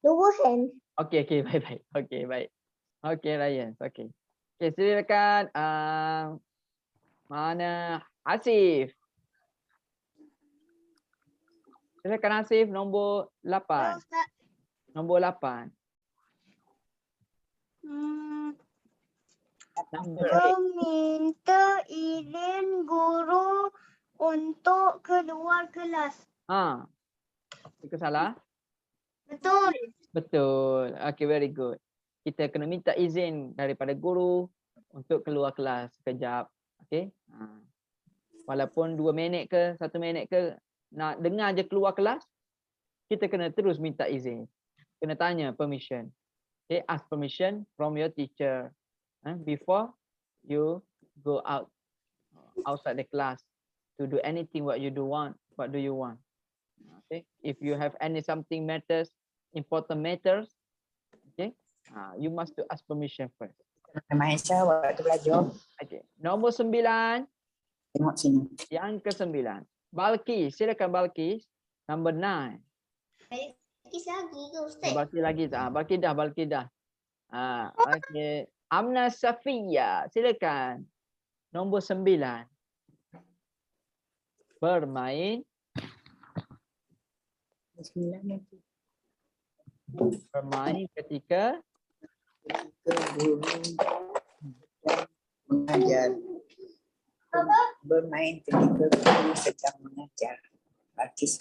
[SPEAKER 2] lower hand.
[SPEAKER 1] Okay, baik. Okay, baik. Okay, Ryan. Okay. Okay, silakan. Mana? Asif. Silakan Asif, nombor 8. Nombor 8.
[SPEAKER 2] Meminta izin guru untuk keluar kelas.
[SPEAKER 1] Itu salah?
[SPEAKER 2] Betul.
[SPEAKER 1] Betul. Okay, very good. Kita kena minta izin daripada guru untuk keluar kelas sekejap. Okay. Walaupun 2 minit ke 1 minit ke, nak dengar je keluar kelas, kita kena terus minta izin. Kena tanya permission. Okay, ask permission from your teacher before you go outside the class to do anything what do you want. Okay, if you have something matters, important matters, okay, you must to ask permission first.
[SPEAKER 5] Maesha waktu belajar.
[SPEAKER 1] Okay, nombor 9.
[SPEAKER 5] Tengok sini.
[SPEAKER 1] Yang ke-9. Balkis, silakan Balkis. Number 9.
[SPEAKER 2] Balkis lagi ke Ustaz?
[SPEAKER 1] Balkis lagi tak? Balkis dah. Okay. Amna Safia, silakan. Nombor 9. Bermain. Bermain ketika
[SPEAKER 5] guru mengajar. Bermain ketika guru sedang mengajar. Balkis.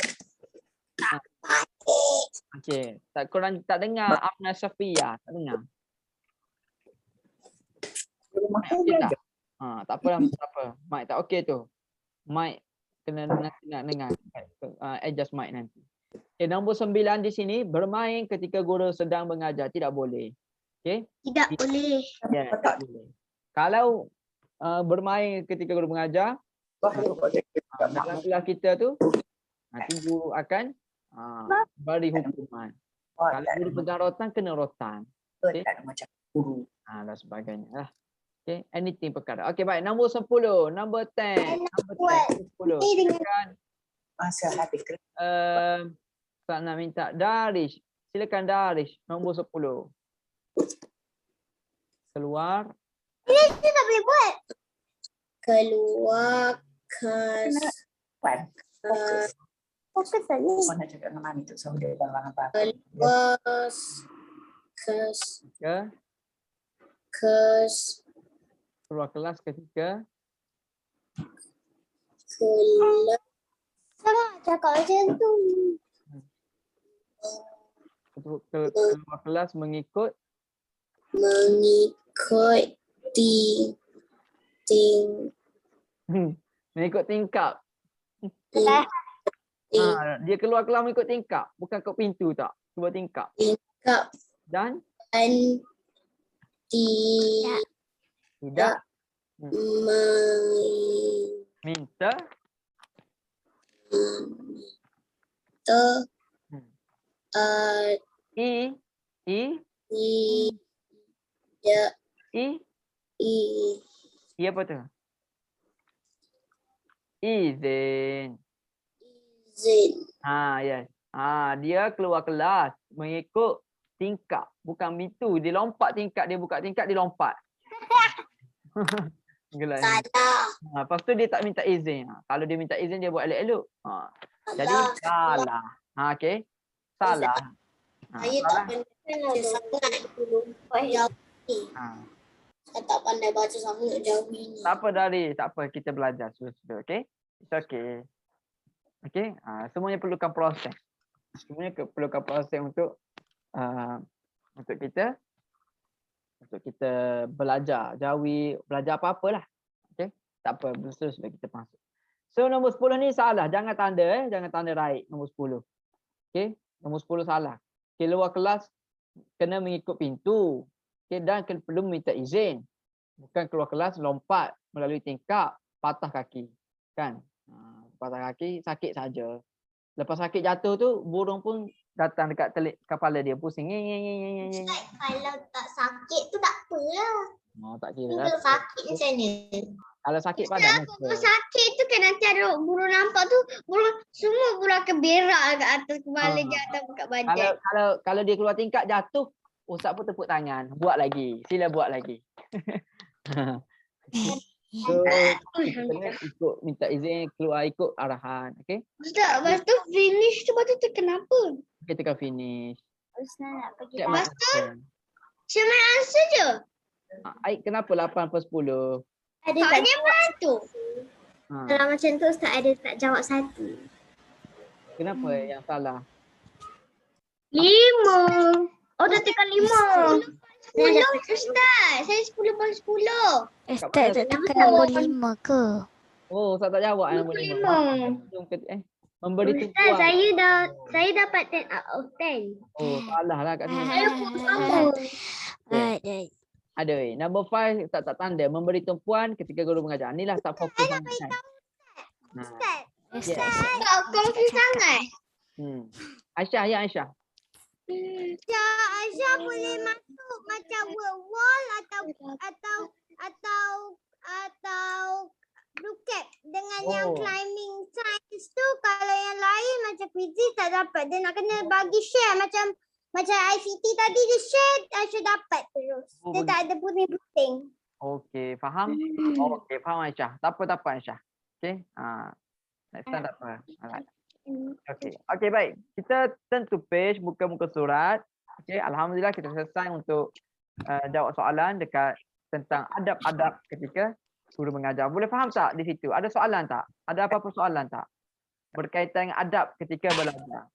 [SPEAKER 1] Okey, korang tak dengar Amna Safia, tak dengar. Tak apa. Mic tak okey tu. Mic kena nak dengar. Adjust mic nanti. Okay, nombor 9 di sini, bermain ketika guru sedang mengajar, tidak boleh. Okey?
[SPEAKER 2] Tidak boleh.
[SPEAKER 1] Ya, tak boleh. Kalau bermain ketika guru mengajar, dalam kelas kita tu, nanti guru akan beri hukuman. Kalau guru pegang rotan, kena rotan. Okay?
[SPEAKER 5] Macam guru.
[SPEAKER 1] Dan sebagainya lah. Okay, anything perkara. Okay, baik. Nombor 10. Nombor 10. Nombor 10. Silakan.
[SPEAKER 5] Masa habis kelas.
[SPEAKER 1] Tak nak minta. Darish. Silakan Darish. Nombor 10. Keluar.
[SPEAKER 2] Ini tak boleh buat. Keluar Fokus tadi.
[SPEAKER 5] Kau nak cakap dengan mami tu so dia dalam apa?
[SPEAKER 1] Keluar kelas ketika
[SPEAKER 2] cakap macam tu.
[SPEAKER 1] Keluar kelas mengikut mengikut tingkap. Dia keluar kelas mengikut tingkap, bukan kat pintu tak. Cuba tingkap. Dan tidak minta apa tu? Izin. Yes. Dia keluar kelas mengikut tingkap, bukan pintu. Dia lompat tingkap, dia buka tingkap, dia lompat.
[SPEAKER 2] Salah.
[SPEAKER 1] Lepas tu dia tak minta izin. Kalau dia minta izin, dia buat elok-elok. Jadi salah. Okey. Salah.
[SPEAKER 2] Saya tak pandai sangat dulu. Saya tak pandai baca sangat jauh ini.
[SPEAKER 1] Tak apa Dari, tak apa, kita belajar sudah. Okey? It's okay. Okey? Semuanya perlukan proses. Semuanya perlukan proses untuk kita belajar jawi, belajar apa-apalah. Tak apa, terus kita masuk. So nombor 10 ni salah. Jangan tanda jangan tanda right nombor 10. Okey, nombor 10 salah. Okey, luar kelas kena mengikut pintu. Okey, dan perlu minta izin. Bukan keluar kelas lompat melalui tingkap, patah kaki. Kan? Patah kaki sakit saja. Lepas sakit jatuh tu burung pun datang dekat kepala dia pusing.
[SPEAKER 2] Ustaz, kalau tak sakit tu tak apalah.
[SPEAKER 1] Oh, tak kira.
[SPEAKER 2] Kalau sakit macam ni.
[SPEAKER 1] Kalau sakit
[SPEAKER 2] Ustaz,
[SPEAKER 1] padan.
[SPEAKER 2] kalau sakit tu kan nanti ada burung nampak tu, semua burung akan berak kat atas kepala
[SPEAKER 1] Ah.
[SPEAKER 2] je atau kat badan.
[SPEAKER 1] Kalau dia keluar tingkap jatuh, ustaz pun tepuk tangan. Buat lagi. Sila buat lagi. So, kita kena ikut minta izin keluar ikut arahan. Okey?
[SPEAKER 2] Ustaz, lepas tu finish tu lepas tu kenapa?
[SPEAKER 1] Kita akan finish.
[SPEAKER 3] Ustaz nak pergi
[SPEAKER 1] Check my answer.
[SPEAKER 2] Cuma answer je.
[SPEAKER 1] Aik kenapa 8 per 10?
[SPEAKER 2] Ada soalnya mana tu?
[SPEAKER 1] Ha,
[SPEAKER 2] Kalau macam tu Ustaz ada tak jawab satu.
[SPEAKER 1] kenapa yang salah?
[SPEAKER 2] 5. Oh dah tekan 5. 10 Ustaz. Saya 10 per 10.
[SPEAKER 3] Ustaz tak tekan nombor 5 ke?
[SPEAKER 1] Oh, ustaz tak jawab nombor 5. Memberi
[SPEAKER 2] Ustaz,
[SPEAKER 1] tumpuan.
[SPEAKER 2] saya dapat 10 out of 10.
[SPEAKER 1] Oh, salah lah kat sini. Ada. Number 5 tak tanda. Memberi tumpuan ketika guru mengajar. Inilah tak fokus sangat.
[SPEAKER 2] Ustaz,
[SPEAKER 3] Ustaz.
[SPEAKER 2] tak confuse sangat.
[SPEAKER 1] Aisyah, ya Aisyah.
[SPEAKER 2] Aisyah boleh masuk macam wall atau blue cap dengan yang
[SPEAKER 1] Oh.
[SPEAKER 2] climbing science tu. Kalau yang lain macam quizy tak dapat. Dia nak kena bagi share macam ICT tadi dia share, Aisyah dapat terus.
[SPEAKER 1] Oh,
[SPEAKER 2] Dia tak ada puting-puting.
[SPEAKER 1] Okey, faham? Okey, faham Aisyah. Tak apa Aisyah. Okey. Next time tak apa. Alright. Okey, baik. Kita turn to page, buka muka surat. Okey, alhamdulillah kita selesai untuk jawab soalan dekat tentang adab-adab ketika guru mengajar. Boleh faham tak di situ? Ada soalan tak? Ada apa-apa soalan tak? Berkaitan dengan adab ketika belajar.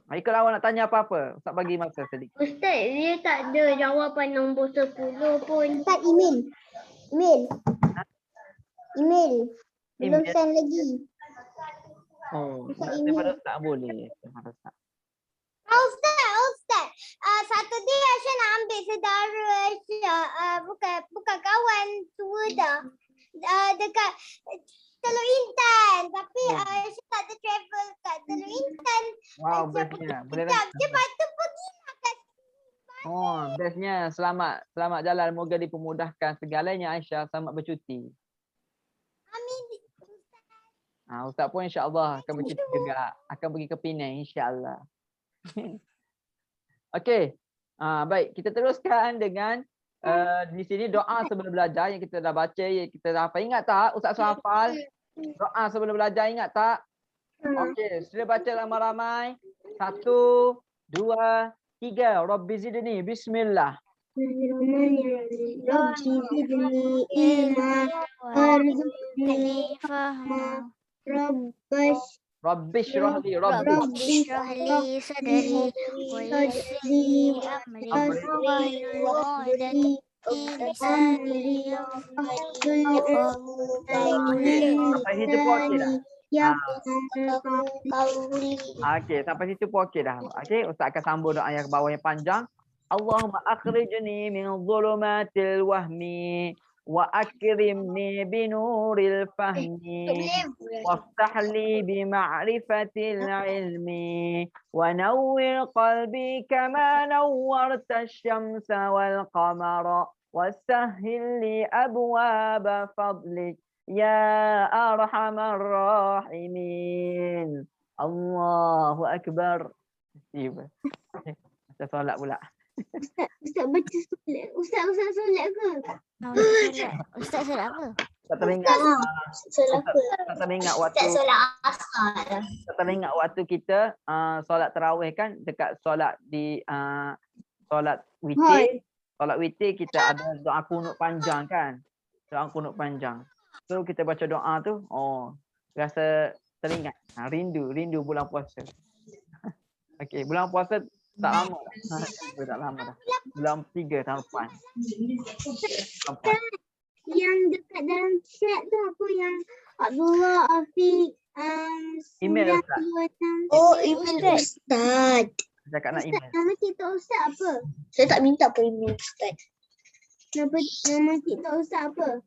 [SPEAKER 1] Ikut awak nak tanya apa-apa. Ustaz bagi masa sedikit.
[SPEAKER 2] Ustaz, dia tak ada jawapan nombor 10 pun. Ustaz, email. Belum
[SPEAKER 1] Email.
[SPEAKER 2] send lagi.
[SPEAKER 1] Oh,
[SPEAKER 2] Ustaz,
[SPEAKER 1] nak daripada Ustaz boleh. Daripada Ustaz.
[SPEAKER 2] Ustaz. Saturday Aisyah nak ambil saudara Aisyah. Bukan kawan tua dah. Dekat Teluk Intan. Tapi Aisyah tak ada travel kat Teluk Intan.
[SPEAKER 1] Wow, bestnya. Boleh
[SPEAKER 2] Sekejap je, lepas tu pergi lah kat
[SPEAKER 1] Oh, bestnya. Selamat jalan. Moga dipermudahkan segalanya Aisyah. Selamat bercuti.
[SPEAKER 2] Amin.
[SPEAKER 1] Ustaz pun insya-Allah akan bercuti juga. Akan pergi ke Penang insya-Allah. Okey. Baik, kita teruskan dengan di sini doa sebelum belajar yang kita dah baca, yang kita dah hafal. Ingat tak Ustaz suruh hafal? Doa sebelum belajar ingat tak? Okey, sila baca ramai-ramai. 1, 2, 3. Rabbi zidni. Bismillah. Rabbi syrah li
[SPEAKER 3] sadri wa yassir li amri wahlul 'uqdatam min lisani
[SPEAKER 1] Sampai situ pun okey dah.
[SPEAKER 2] Ya.
[SPEAKER 1] Okey, sampai situ pun okey dah. Okey, Ustaz akan sambung doa yang ke bawah yang panjang. Allahumma akhrijni min dhulumatil wahmi wa akrimni binuril fahmi waftah li bima'rifatil ilmi wa nawwir qalbi kama nawwarta asy-syamsa wal qamara wasahhil li abwaba fadlik ya arhamar rahimin. Allahu akbar. Tiba. Kita solat pula.
[SPEAKER 2] Ustaz baca solat. Ustaz solat ke?
[SPEAKER 3] Ustaz solat apa?
[SPEAKER 1] Tak teringat. Tak teringat waktu.
[SPEAKER 2] Ustaz solat asar.
[SPEAKER 1] Tak teringat waktu kita solat tarawih kan dekat solat di solat witir. Solat witir kita ada doa kunut panjang kan? Doa kunut panjang. So kita baca doa tu, rasa teringat. Rindu bulan puasa. Okey, bulan puasa tak lama dah. Tak lama dah. Bulan 3 tahun depan.
[SPEAKER 2] Yang dekat dalam chat tu apa yang Abdullah Afiq
[SPEAKER 1] Email Ustaz.
[SPEAKER 2] 926. Oh, email Ustaz.
[SPEAKER 1] Cakap nak email.
[SPEAKER 2] Nama TikTok Ustaz apa? Saya tak minta apa email Ustaz. Nama TikTok Ustaz apa?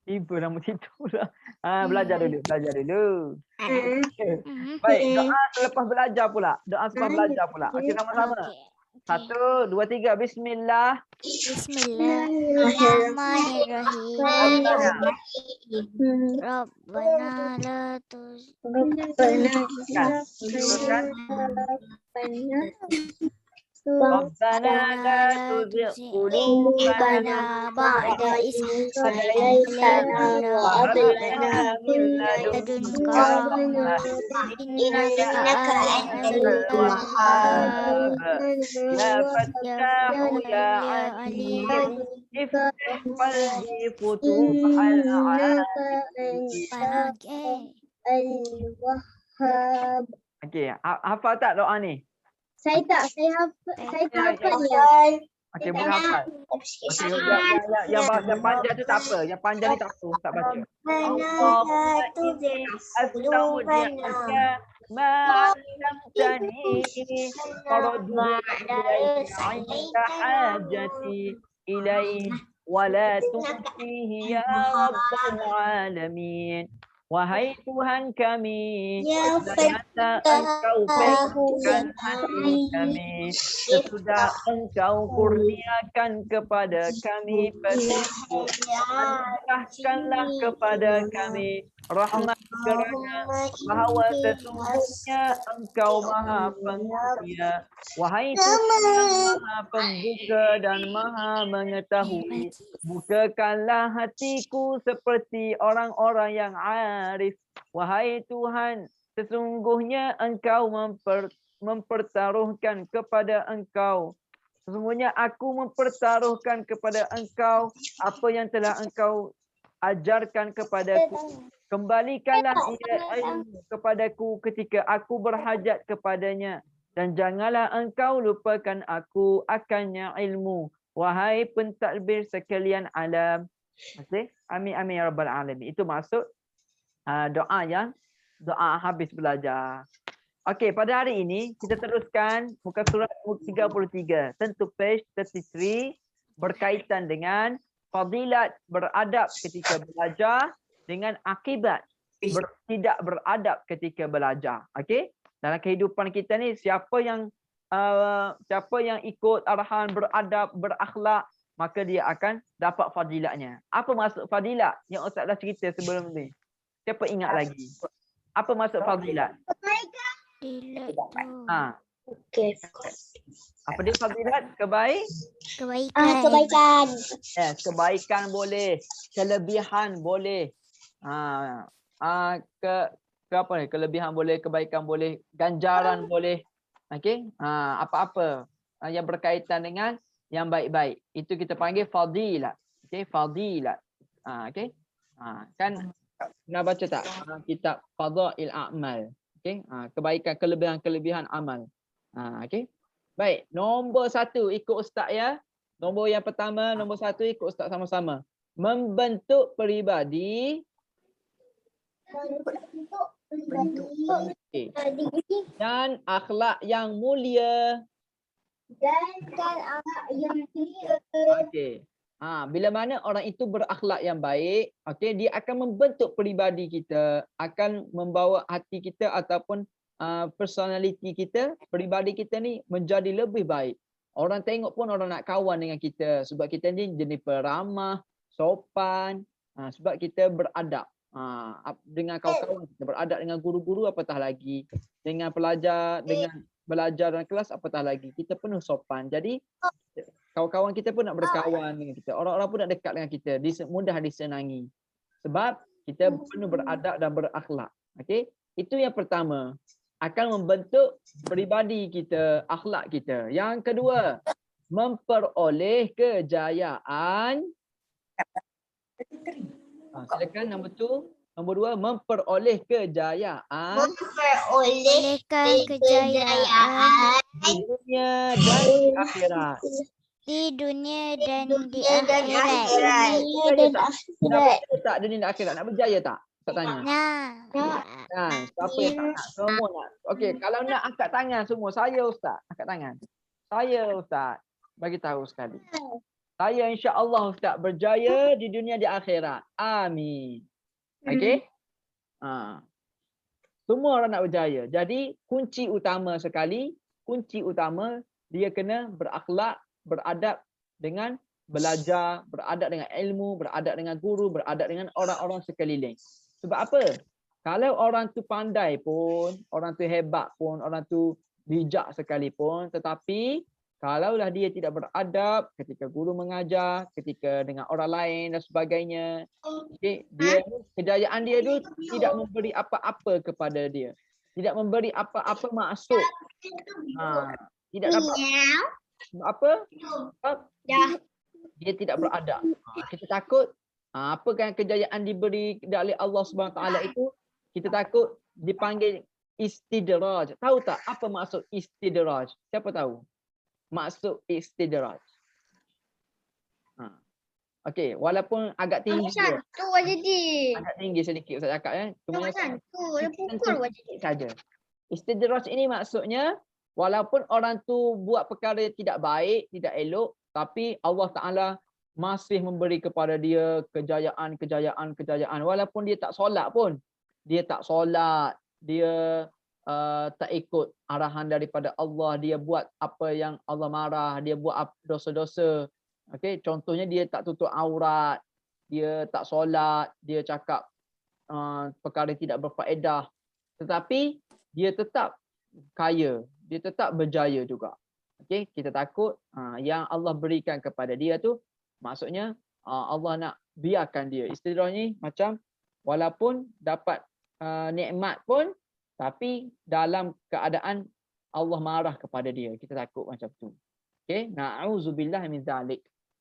[SPEAKER 1] Tiba nama situ pula. Belajar dulu.
[SPEAKER 3] Mhm.
[SPEAKER 1] Baik, doa selepas belajar pula. Doa selepas belajar pula. Okey, sama-sama.
[SPEAKER 3] Okey.
[SPEAKER 1] 1, 2, 3. Bismillah.
[SPEAKER 3] Bismillahirrahmanirrahim. Rabbana la tuzigh
[SPEAKER 1] Teruskan. Rabbana la tuzigh qulubana
[SPEAKER 3] ba'da idh
[SPEAKER 1] hadaytana wa hab lana min
[SPEAKER 3] ladunka
[SPEAKER 1] rahmah
[SPEAKER 3] innaka antal
[SPEAKER 1] wahhab. Ya Fattahu ya Alim iftah qalbi futuhal
[SPEAKER 2] Al-Wahhab.
[SPEAKER 1] Okey, hafal tak doa ni?
[SPEAKER 2] Saya tak hafal ya.
[SPEAKER 1] Okey, boleh hafal. Okey, yang panjang tu tak apa. Yang panjang ni tak apa, tak baca. Allahumma inni astaudi'uka ma 'allamtani faraddu ilayya 'inda hajati ilayhi wa la tu'tihi ya rabbal alamin. Wahai Tuhan kami, ternyata Engkau berikan hati kami sesudah Engkau kurniakan kepada kami petunjuk. Anugerahkanlah kepada kami rahmat kerana bahawa sesungguhnya Engkau Maha Pengertia. Wahai Tuhan yang Maha Pembuka dan Maha Mengetahui, bukakanlah hatiku seperti orang-orang yang arif. Wahai Tuhan, sesungguhnya Engkau mempertaruhkan kepada Engkau. Sesungguhnya aku mempertaruhkan kepada Engkau apa yang telah Engkau ajarkan kepadaku. Kembalikanlah ia ilmu kepadaku ketika aku berhajat kepadanya. Dan janganlah Engkau lupakan aku akannya ilmu. Wahai pentadbir sekalian alam. Okey, amin amin ya rabbal alamin. Itu maksud doa habis belajar. Okey, pada hari ini kita teruskan muka surat 33. Tentu page 33 berkaitan dengan fadilat beradab ketika belajar dengan akibat tidak beradab ketika belajar. Okey? Dalam kehidupan kita ni siapa yang ikut arahan beradab, berakhlak, maka dia akan dapat fadilatnya. Apa maksud fadilat yang Ustaz dah cerita sebelum ni? Siapa ingat lagi? Apa maksud fadilat?
[SPEAKER 2] Okey.
[SPEAKER 1] Apa dia fadilat?
[SPEAKER 3] Kebaikan.
[SPEAKER 1] Yes, kebaikan boleh, kelebihan boleh. Apa ni? Kelebihan boleh, kebaikan boleh, ganjaran boleh. Okey? Apa-apa yang berkaitan dengan yang baik-baik. Itu kita panggil fadilat. Okey, fadilat. Okey? Kan pernah baca tak kitab Fadail A'mal? Okey? Kebaikan, kelebihan amal. Okey? Baik, nombor 1 ikut ustaz ya. Nombor yang pertama, nombor 1 ikut ustaz sama-sama. Membentuk peribadi dan akhlak yang mulia. Okey. Bila mana orang itu berakhlak yang baik, okey, dia akan membentuk peribadi kita, akan membawa hati kita ataupun personality kita, peribadi kita ni menjadi lebih baik. Orang tengok pun orang nak kawan dengan kita sebab kita ni jenis peramah, sopan, sebab kita beradab. Dengan kawan-kawan kita beradab, dengan guru-guru apatah lagi, dengan pelajar, dengan belajar dalam kelas apatah lagi, kita penuh sopan. Jadi kawan-kawan kita pun nak berkawan dengan kita, orang-orang pun nak dekat dengan kita, mudah disenangi sebab kita penuh beradab dan berakhlak. Okey, itu yang pertama, akan membentuk peribadi kita, akhlak kita. Yang kedua, memperoleh kejayaan. Silakan nombor 2. Nombor 2, memperoleh kejayaan.
[SPEAKER 3] Memperoleh kejayaan
[SPEAKER 1] Di dunia dan di akhirat.
[SPEAKER 3] Di dunia dan di
[SPEAKER 2] dan
[SPEAKER 3] akhirat.
[SPEAKER 2] akhirat.
[SPEAKER 1] Nak berjaya tak dunia dan akhirat? Nak berjaya tak? Ustaz tanya.
[SPEAKER 3] Nah.
[SPEAKER 1] Siapa yang tak nak? Semua nak. Okey, kalau nak angkat tangan semua. Saya Ustaz. Angkat tangan. Saya Ustaz. Bagi tahu sekali. Saya insya-Allah Ustaz berjaya di dunia di akhirat. Amin. Okey? Semua orang nak berjaya. Jadi kunci utama sekali, kunci utama dia kena berakhlak, beradab dengan belajar, beradab dengan ilmu, beradab dengan guru, beradab dengan orang-orang sekeliling. Sebab apa? Kalau orang tu pandai pun, orang tu hebat pun, orang tu bijak sekalipun, tetapi kalaulah dia tidak beradab ketika guru mengajar, ketika dengan orang lain dan sebagainya, okay, kejayaan dia tu tidak memberi apa-apa kepada dia. Tidak memberi apa-apa maksud. Tidak dapat apa? Dia tidak beradab. Kita takut apa kan kejayaan diberi oleh Allah Subhanahu Taala itu, kita takut dipanggil istidraj. Tahu tak apa maksud istidraj? Siapa tahu? Maksud istidraj. Okey, walaupun agak tinggi dia.
[SPEAKER 2] Satu jadi.
[SPEAKER 1] Agak tinggi sedikit saya cakap ya. Cuma
[SPEAKER 2] Satu, dia pukul jadi.
[SPEAKER 1] saja. Istidraj ini maksudnya walaupun orang tu buat perkara yang tidak baik, tidak elok, tapi Allah Taala masih memberi kepada dia kejayaan. Walaupun dia tak solat pun. Dia tak solat, dia tak ikut arahan daripada Allah, dia buat apa yang Allah marah, dia buat dosa-dosa. Okey, contohnya dia tak tutup aurat, dia tak solat, dia cakap perkara tidak berfaedah. Tetapi dia tetap kaya, dia tetap berjaya juga. Okey, kita takut yang Allah berikan kepada dia tu maksudnya Allah nak biarkan dia. Istidraj ni macam walaupun dapat nikmat pun tapi dalam keadaan Allah marah kepada dia. Kita takut macam tu. Okey, na'udzubillah min zalik.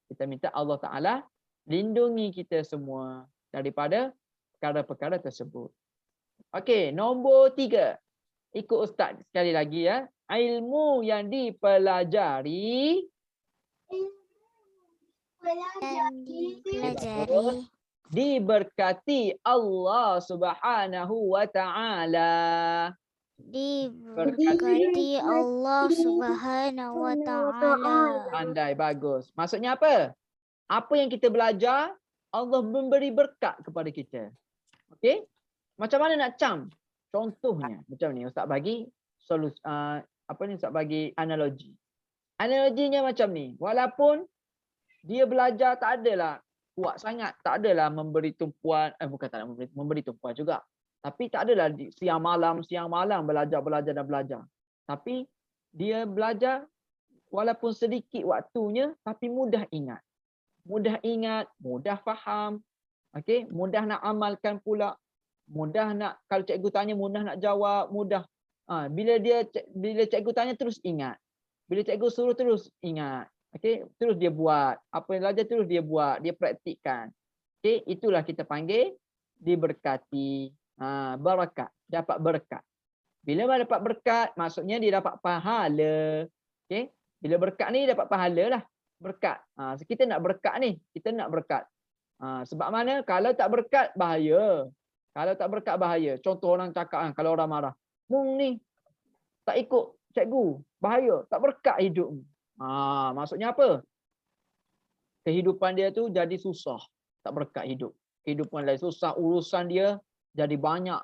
[SPEAKER 1] Kita minta Allah Taala lindungi kita semua daripada perkara-perkara tersebut. Okey, nombor 3. Ikut Ustaz sekali lagi ya. Ilmu yang dipelajari diberkati Allah Subhanahu wa Ta'ala.
[SPEAKER 3] Diberkati Allah Subhanahu wa Ta'ala.
[SPEAKER 1] Pandai, bagus. Maksudnya apa? Apa yang kita belajar, Allah memberi berkat kepada kita. Okey? Macam mana nak cam? Contohnya macam ni Ustaz bagi solusi Ustaz bagi analogi. Analoginya macam ni. Walaupun dia belajar tak adalah kuat sangat, tak adalah memberi tumpuan, bukan tak nak memberi tumpuan juga. Tapi tak adalah siang malam belajar. Tapi dia belajar walaupun sedikit waktunya tapi mudah ingat. Mudah faham. Okey, mudah nak amalkan pula. Mudah nak, kalau cikgu tanya mudah nak jawab, mudah. Bila cikgu tanya terus ingat. Bila cikgu suruh terus ingat. Okey, terus dia buat. Apa yang belajar terus dia buat, dia praktikkan. Okey, itulah kita panggil diberkati. Barakat, dapat berkat. Bila dapat berkat, maksudnya dia dapat pahala. Okey, bila berkat ni dapat pahala lah. Berkat. Kita nak berkat ni, sebab mana? Kalau tak berkat bahaya. Contoh orang cakap kalau orang marah, "Mung ni tak ikut cikgu, bahaya, tak berkat hidup." Maksudnya apa? Kehidupan dia tu jadi susah, tak berkat hidup. Kehidupan dia susah, urusan dia jadi banyak.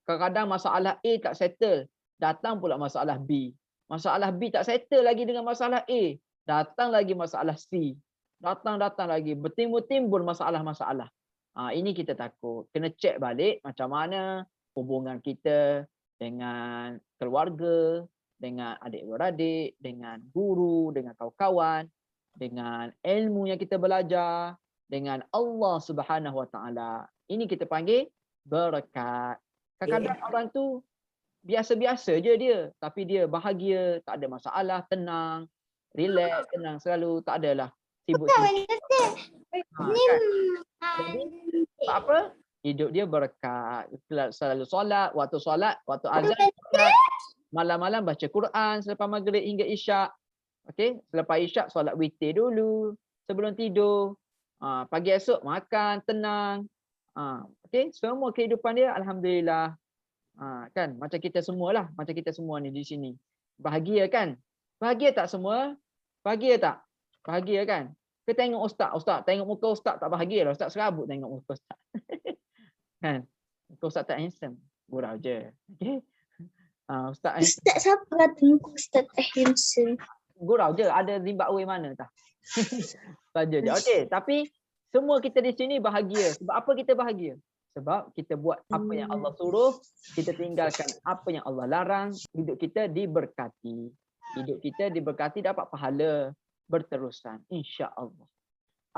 [SPEAKER 1] Kadang-kadang masalah A tak settle, datang pula masalah B. Masalah B tak settle lagi dengan masalah A, datang lagi masalah C. Datang lagi, bertimbul-timbul masalah-masalah. Ini kita takut. Kena cek balik macam mana hubungan kita dengan keluarga, dengan adik-beradik, dengan guru, dengan kawan-kawan, dengan ilmu yang kita belajar, dengan Allah Subhanahu Wa Taala. Ini kita panggil berkat. Kadang-kadang orang tu biasa-biasa je dia, tapi dia bahagia, tak ada masalah, tenang, relax, tenang selalu, tak adalah sibuk-sibuk. Jadi apa? Hidup dia berkat. Selalu solat, waktu azan solat, malam-malam baca Quran selepas maghrib hingga isyak. Okey, selepas isyak solat witir dulu, sebelum tidur. Pagi esok makan tenang. Okey, semua kehidupan dia alhamdulillah. Kan macam kita semualah, macam kita semua ni di sini. Bahagia kan? Bahagia tak semua? Bahagia tak? Bahagia kan? Kita tengok ustaz tengok muka ustaz tak bahagia lah. Ustaz serabut tengok muka ustaz. Kan? Muka ustaz tak handsome. Gurau je. Okey. Ustaz handsome.
[SPEAKER 2] Ustaz siapa kata muka Ustaz handsome?
[SPEAKER 1] Gurau je, ada Zimbabwe mana tak? Saja je. Okey, tapi semua kita di sini bahagia. Sebab apa kita bahagia? Sebab kita buat apa yang Allah suruh, kita tinggalkan apa yang Allah larang, hidup kita diberkati. Hidup kita diberkati, dapat pahala berterusan, insya-Allah.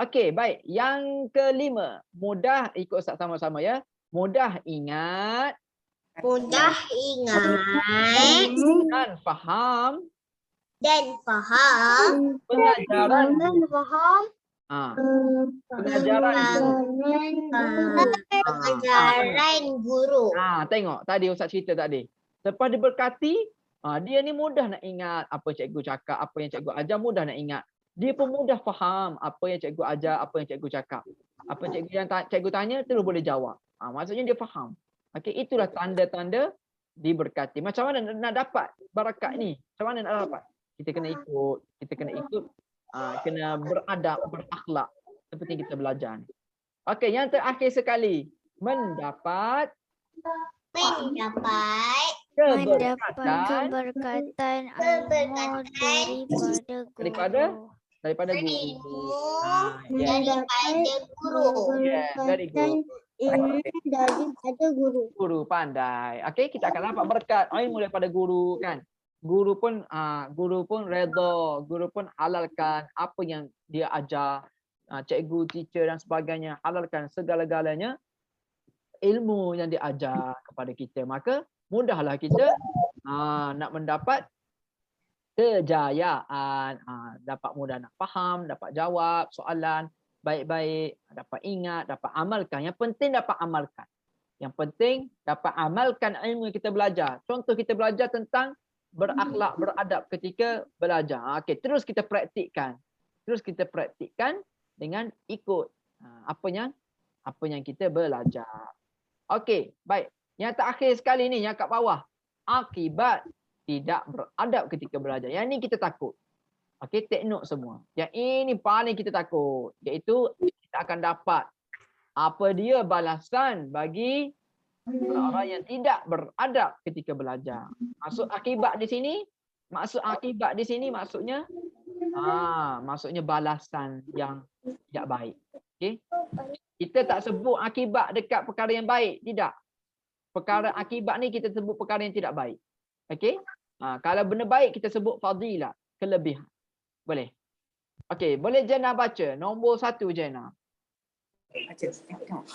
[SPEAKER 1] Okey, baik. Yang kelima, mudah ikut Ustaz sama-sama ya. Mudah ingat
[SPEAKER 2] Mudah ingat
[SPEAKER 1] dan faham
[SPEAKER 2] dan faham
[SPEAKER 1] pengajaran
[SPEAKER 2] pengajaran guru.
[SPEAKER 1] Tengok tadi Ustaz cerita tadi. Lepas diberkati, dia ni mudah nak ingat apa cikgu cakap, apa yang cikgu ajar, mudah nak ingat. Dia pun mudah faham apa yang cikgu ajar, apa yang cikgu cakap. Apa yang cikgu tanya terus boleh jawab. Maksudnya dia faham. Okey, itulah tanda-tanda diberkati. Macam mana nak dapat barakat ni? Macam mana nak dapat? Kita kena ikut, kena beradab, berakhlak seperti kita belajar ni. Okey, yang terakhir sekali, mendapat
[SPEAKER 3] keberkatan ilmu
[SPEAKER 1] daripada guru. Yeah, very good.
[SPEAKER 2] Daripada guru.
[SPEAKER 1] Guru pandai. Okey, kita akan dapat berkat ilmu daripada guru kan. Guru pun redha, guru pun halalkan apa yang dia ajar. Cikgu, teacher dan sebagainya halalkan segala-galanya ilmu yang diajar kepada kita. Maka mudahlah kita nak mendapat kejayaan, dapat mudah nak faham, dapat jawab soalan baik-baik, dapat ingat, dapat amalkan. Yang penting dapat amalkan. Yang penting dapat amalkan ilmu yang kita belajar. Contoh kita belajar tentang berakhlak, beradab ketika belajar. Okey, terus kita praktikkan. Dengan ikut apa yang kita belajar. Okey, baik. Yang terakhir sekali ni, yang kat bawah. Akibat tidak beradab ketika belajar. Yang ni kita takut. Okey, take note semua. Yang ini paling kita takut. Iaitu kita akan dapat apa dia balasan bagi orang yang tidak beradab ketika belajar. Maksud akibat di sini maksudnya maksudnya balasan yang tidak baik. Okey. Kita tak sebut akibat dekat perkara yang baik, tidak. Perkara akibat ni kita sebut perkara yang tidak baik. Okey? Kalau benda baik kita sebut fadilah, kelebihan. Boleh? Okey, boleh Jana baca nombor 1 Jana.
[SPEAKER 5] Baca. Tengok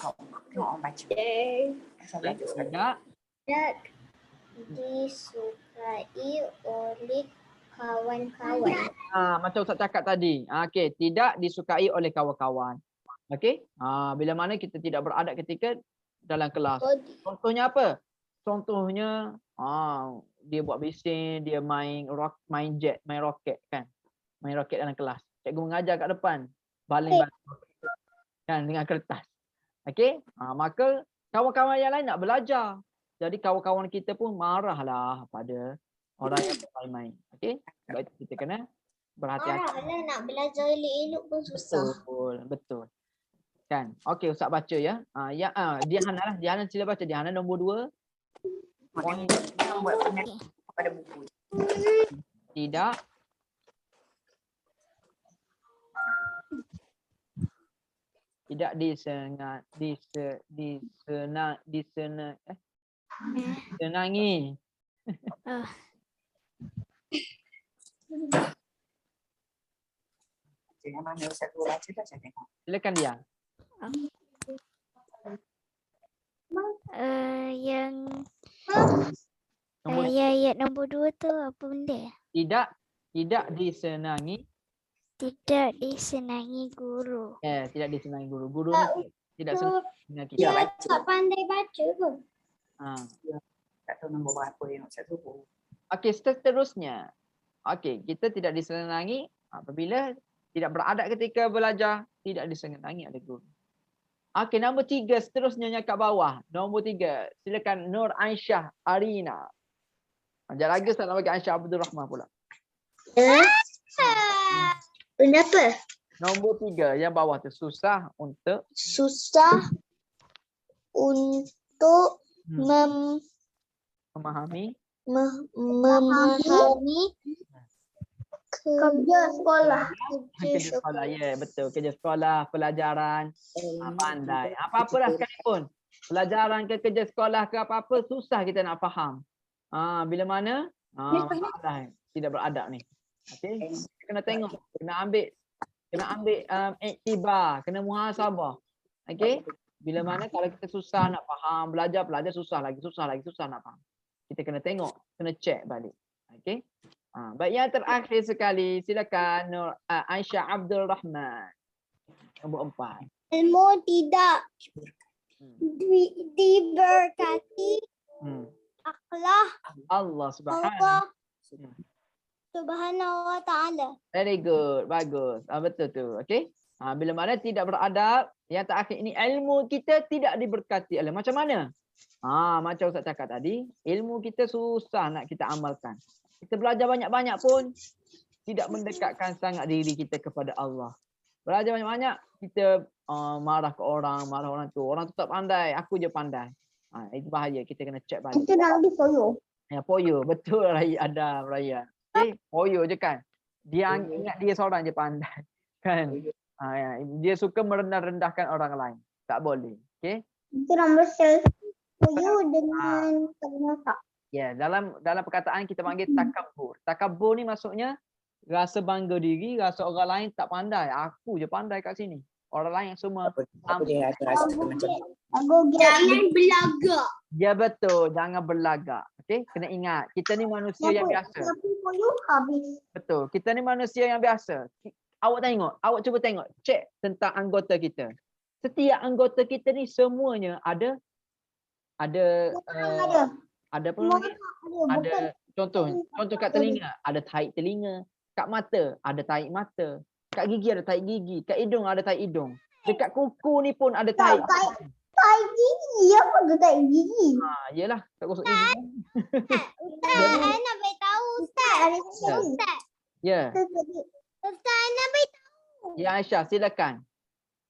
[SPEAKER 5] orang baca.
[SPEAKER 1] Tidak
[SPEAKER 2] Disukai oleh kawan-kawan.
[SPEAKER 1] Macam Ustaz cakap tadi. Okey, tidak disukai oleh kawan-kawan. Okey? Bila mana kita tidak beradab ketika dalam kelas. Contohnya apa? Contohnya dia buat bising, dia main roket kan. Main roket dalam kelas. Cikgu mengajar kat depan, baling kan dengan kertas. Okey? Maka kawan-kawan yang lain nak belajar. Jadi kawan-kawan kita pun marahlah pada orang yang main-main. Okey? Sebab itu kita kena berhati-hati.
[SPEAKER 2] Marahlah nak belajar elok-elok pun susah.
[SPEAKER 1] Betul. Kan? Okey, Ustaz baca ya. Diana lah. Diana sila baca. Diana nombor 2.
[SPEAKER 5] Buat pada buku.
[SPEAKER 1] Tidak disenangi.
[SPEAKER 5] Yang mana Ustaz tu baca dah saya tengok.
[SPEAKER 1] Silakan dia.
[SPEAKER 3] Yang
[SPEAKER 1] Nombor
[SPEAKER 3] ayat nombor 2 tu apa benda?
[SPEAKER 1] tidak disenangi.
[SPEAKER 3] Tidak disenangi guru.
[SPEAKER 1] Tidak disenangi guru. Guru ni tidak senang dengan kita.
[SPEAKER 5] Dia baca.
[SPEAKER 2] Tak pandai baca ke?
[SPEAKER 5] Tak tahu nombor berapa yang Ustaz tu.
[SPEAKER 1] Okey, seterusnya. Okey, kita tidak disenangi apabila tidak beradab ketika belajar, tidak disenangi oleh guru. Okey, nombor 3 seterusnya yang kat bawah. Nombor 3. Silakan Nur Aisyah Arina. Sekejap lagi Ustaz nak bagi Aisyah Abdul Rahman pula.
[SPEAKER 2] Benda apa?
[SPEAKER 1] Nombor 3 yang bawah tu susah untuk
[SPEAKER 2] Susah untuk
[SPEAKER 1] memahami
[SPEAKER 2] memahami kerja sekolah.
[SPEAKER 1] kerja sekolah. Ya, betul. Kerja sekolah, pelajaran, pandai. Apa-apalah sekalipun. Pelajaran ke kerja sekolah ke apa-apa, susah kita nak faham. Bila mana? Pandai. Tidak beradab ni. Okey. Kena tengok. Kena ambil iktibar. Kena muhasabah. Okey. Bila mana kalau kita susah nak faham, belajar susah lagi nak faham. Kita kena tengok, kena check balik. Okey. Baik, yang terakhir sekali, silakan Nur Aisyah Abdul Rahman. Nombor 4.
[SPEAKER 2] Ilmu tidak diberkati akhlak
[SPEAKER 1] Allah
[SPEAKER 2] Subhanahu wa ta'ala.
[SPEAKER 1] Very good, bagus. Betul tu. Okey. Bila mana tidak beradab, yang terakhir ini ilmu kita tidak diberkati oleh. Macam mana? Macam Ustaz cakap tadi, ilmu kita susah nak kita amalkan. Kita belajar banyak-banyak pun tidak mendekatkan sangat diri kita kepada Allah. Belajar banyak-banyak, kita marah ke orang, marah orang tu. Orang tu tak pandai, aku je pandai. Itu bahaya, kita kena check balik.
[SPEAKER 2] Kita nak lebih poyo.
[SPEAKER 1] Ya, poyo. Betul Raya. Okay, poyo je kan. Dia ingat dia seorang je pandai. Kan? Dia suka merendah-rendahkan orang lain. Tak boleh. Okay?
[SPEAKER 2] Kita nak bersel poyo dengan tak.
[SPEAKER 1] Ya, dalam perkataan kita panggil takabur. Takabur ni maksudnya rasa bangga diri, rasa orang lain tak pandai. Aku je pandai kat sini. Orang lain semua.
[SPEAKER 5] Apa dia ada rasa macam
[SPEAKER 2] Jangan berlagak.
[SPEAKER 1] Ya betul, jangan berlagak. Okey, kena ingat, kita ni manusia yang biasa.
[SPEAKER 2] Poyo habis.
[SPEAKER 1] Betul, kita ni manusia yang biasa. Awak cuba tengok, cek tentang anggota kita. Setiap anggota kita ni semuanya ada apa namanya? Ada contoh kat telinga, ada tahi telinga, kat mata ada tahi mata, kat gigi ada tahi gigi, kat hidung ada tahi hidung. Dekat kuku ni pun ada tahi.
[SPEAKER 2] Tai gigi apa tu tai gigi?
[SPEAKER 1] Yalah, tak gosok gigi.
[SPEAKER 2] Ustaz, saya nak beritahu Ustaz. Ustaz.
[SPEAKER 1] Ya.
[SPEAKER 2] Ustaz nak beritahu.
[SPEAKER 1] Ya Aisyah, silakan.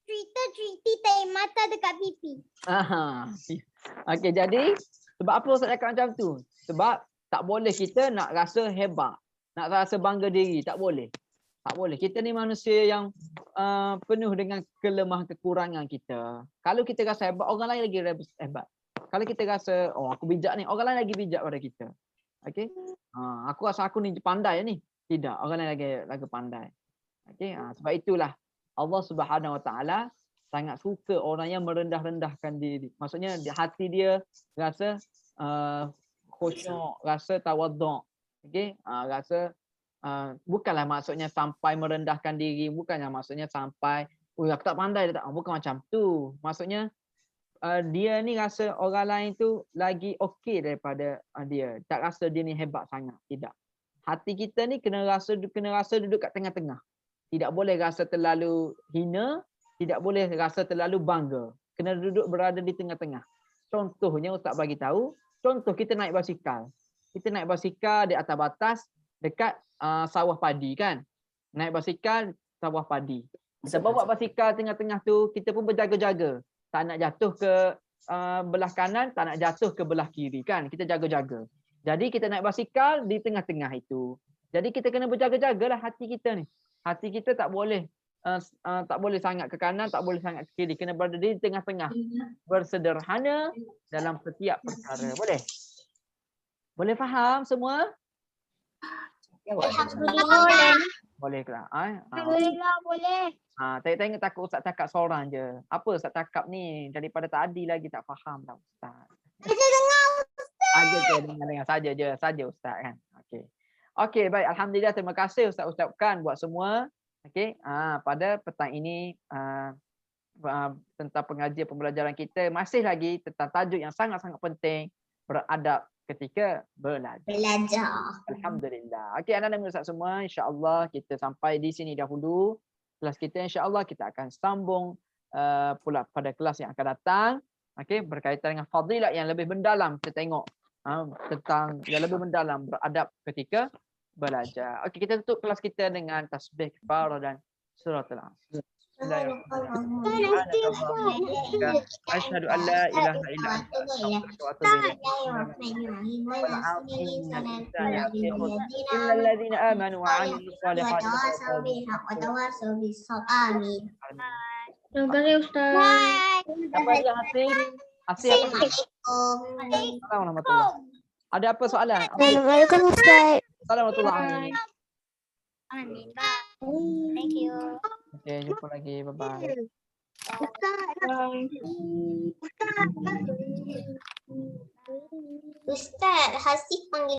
[SPEAKER 2] Cerita tai mata dekat pipi.
[SPEAKER 1] Okey, jadi sebab apa Ustaz cakap macam tu? Sebab tak boleh kita nak rasa hebat, nak rasa bangga diri, tak boleh. Tak boleh. Kita ni manusia yang penuh dengan kelemahan kekurangan kita. Kalau kita rasa hebat, orang lain lagi hebat. Kalau kita rasa, aku bijak ni, orang lain lagi bijak pada kita. Okey? Aku rasa aku ni pandai ni. Tidak, orang lain lagi pandai. Okey? Sebab itulah Allah Subhanahu Wa Taala sangat suka orang yang merendah-rendahkan diri. Maksudnya di hati dia rasa khusyuk, rasa tawaduk. Okey? Rasa bukanlah maksudnya sampai merendahkan diri, bukannya maksudnya sampai aku tak pandai tak, bukan macam tu. Maksudnya dia ni rasa orang lain tu lagi okey daripada dia. Tak rasa dia ni hebat sangat, tidak. Hati kita ni kena rasa duduk kat tengah-tengah. Tidak boleh rasa terlalu hina, tidak boleh rasa terlalu bangga. Kena duduk berada di tengah-tengah. Contohnya Ustaz bagi tahu, contoh kita naik basikal. Kita naik basikal di atas batas dekat sawah padi kan. Naik basikal sawah padi. Kita bawa basikal tengah-tengah tu, kita pun berjaga-jaga. Tak nak jatuh ke belah kanan, tak nak jatuh ke belah kiri kan. Kita jaga-jaga. Jadi kita naik basikal di tengah-tengah itu. Jadi kita kena berjaga-jagalah hati kita ni. Hati kita tak boleh sangat ke kanan, tak boleh sangat ke kiri. Kena berada di tengah-tengah. Bersederhana dalam setiap perkara. Boleh? Boleh faham semua?
[SPEAKER 2] Alhamdulillah.
[SPEAKER 1] Boleh ke?
[SPEAKER 2] Alhamdulillah boleh.
[SPEAKER 1] Tengok takut Ustaz cakap seorang je. Apa Ustaz cakap ni? Daripada tadi lagi tak faham dah Ustaz.
[SPEAKER 2] Saya dengar Ustaz.
[SPEAKER 1] Dengar saja Ustaz kan. Okey, baik. Alhamdulillah, terima kasih Ustaz ucapkan buat semua. Okey, pada petang ini tentang pengajian pembelajaran kita masih lagi tentang tajuk yang sangat-sangat penting, beradab ketika belajar.
[SPEAKER 2] Belajar.
[SPEAKER 1] Alhamdulillah. Okey, anak-anak Ustaz semua, insya-Allah kita sampai di sini dahulu. Kelas kita insya-Allah kita akan sambung pula pada kelas yang akan datang. Okey, berkaitan dengan fadilat yang lebih mendalam. Kita tengok tentang yang lebih mendalam beradab ketika belajar. Okey, kita tutup kelas kita dengan tasbih kafarah dan suratul Asr. Asyhadu an la ilaha illa anta astaghfiruka wa atubu ilaik. Illa alladziina aamanu wa 'amilus shalihati
[SPEAKER 2] Amin.
[SPEAKER 4] Terima kasih Ustaz.
[SPEAKER 1] Apa dia Hasib? Hasib apa? Assalamualaikum warahmatullahi. Ada apa soalan?
[SPEAKER 3] Assalamualaikum Ustaz.
[SPEAKER 1] Assalamualaikum warahmatullahi.
[SPEAKER 3] Amin. Bye. Thank you.
[SPEAKER 1] Okey, jumpa lagi. Bye-bye.
[SPEAKER 2] Ustaz, Hasif panggil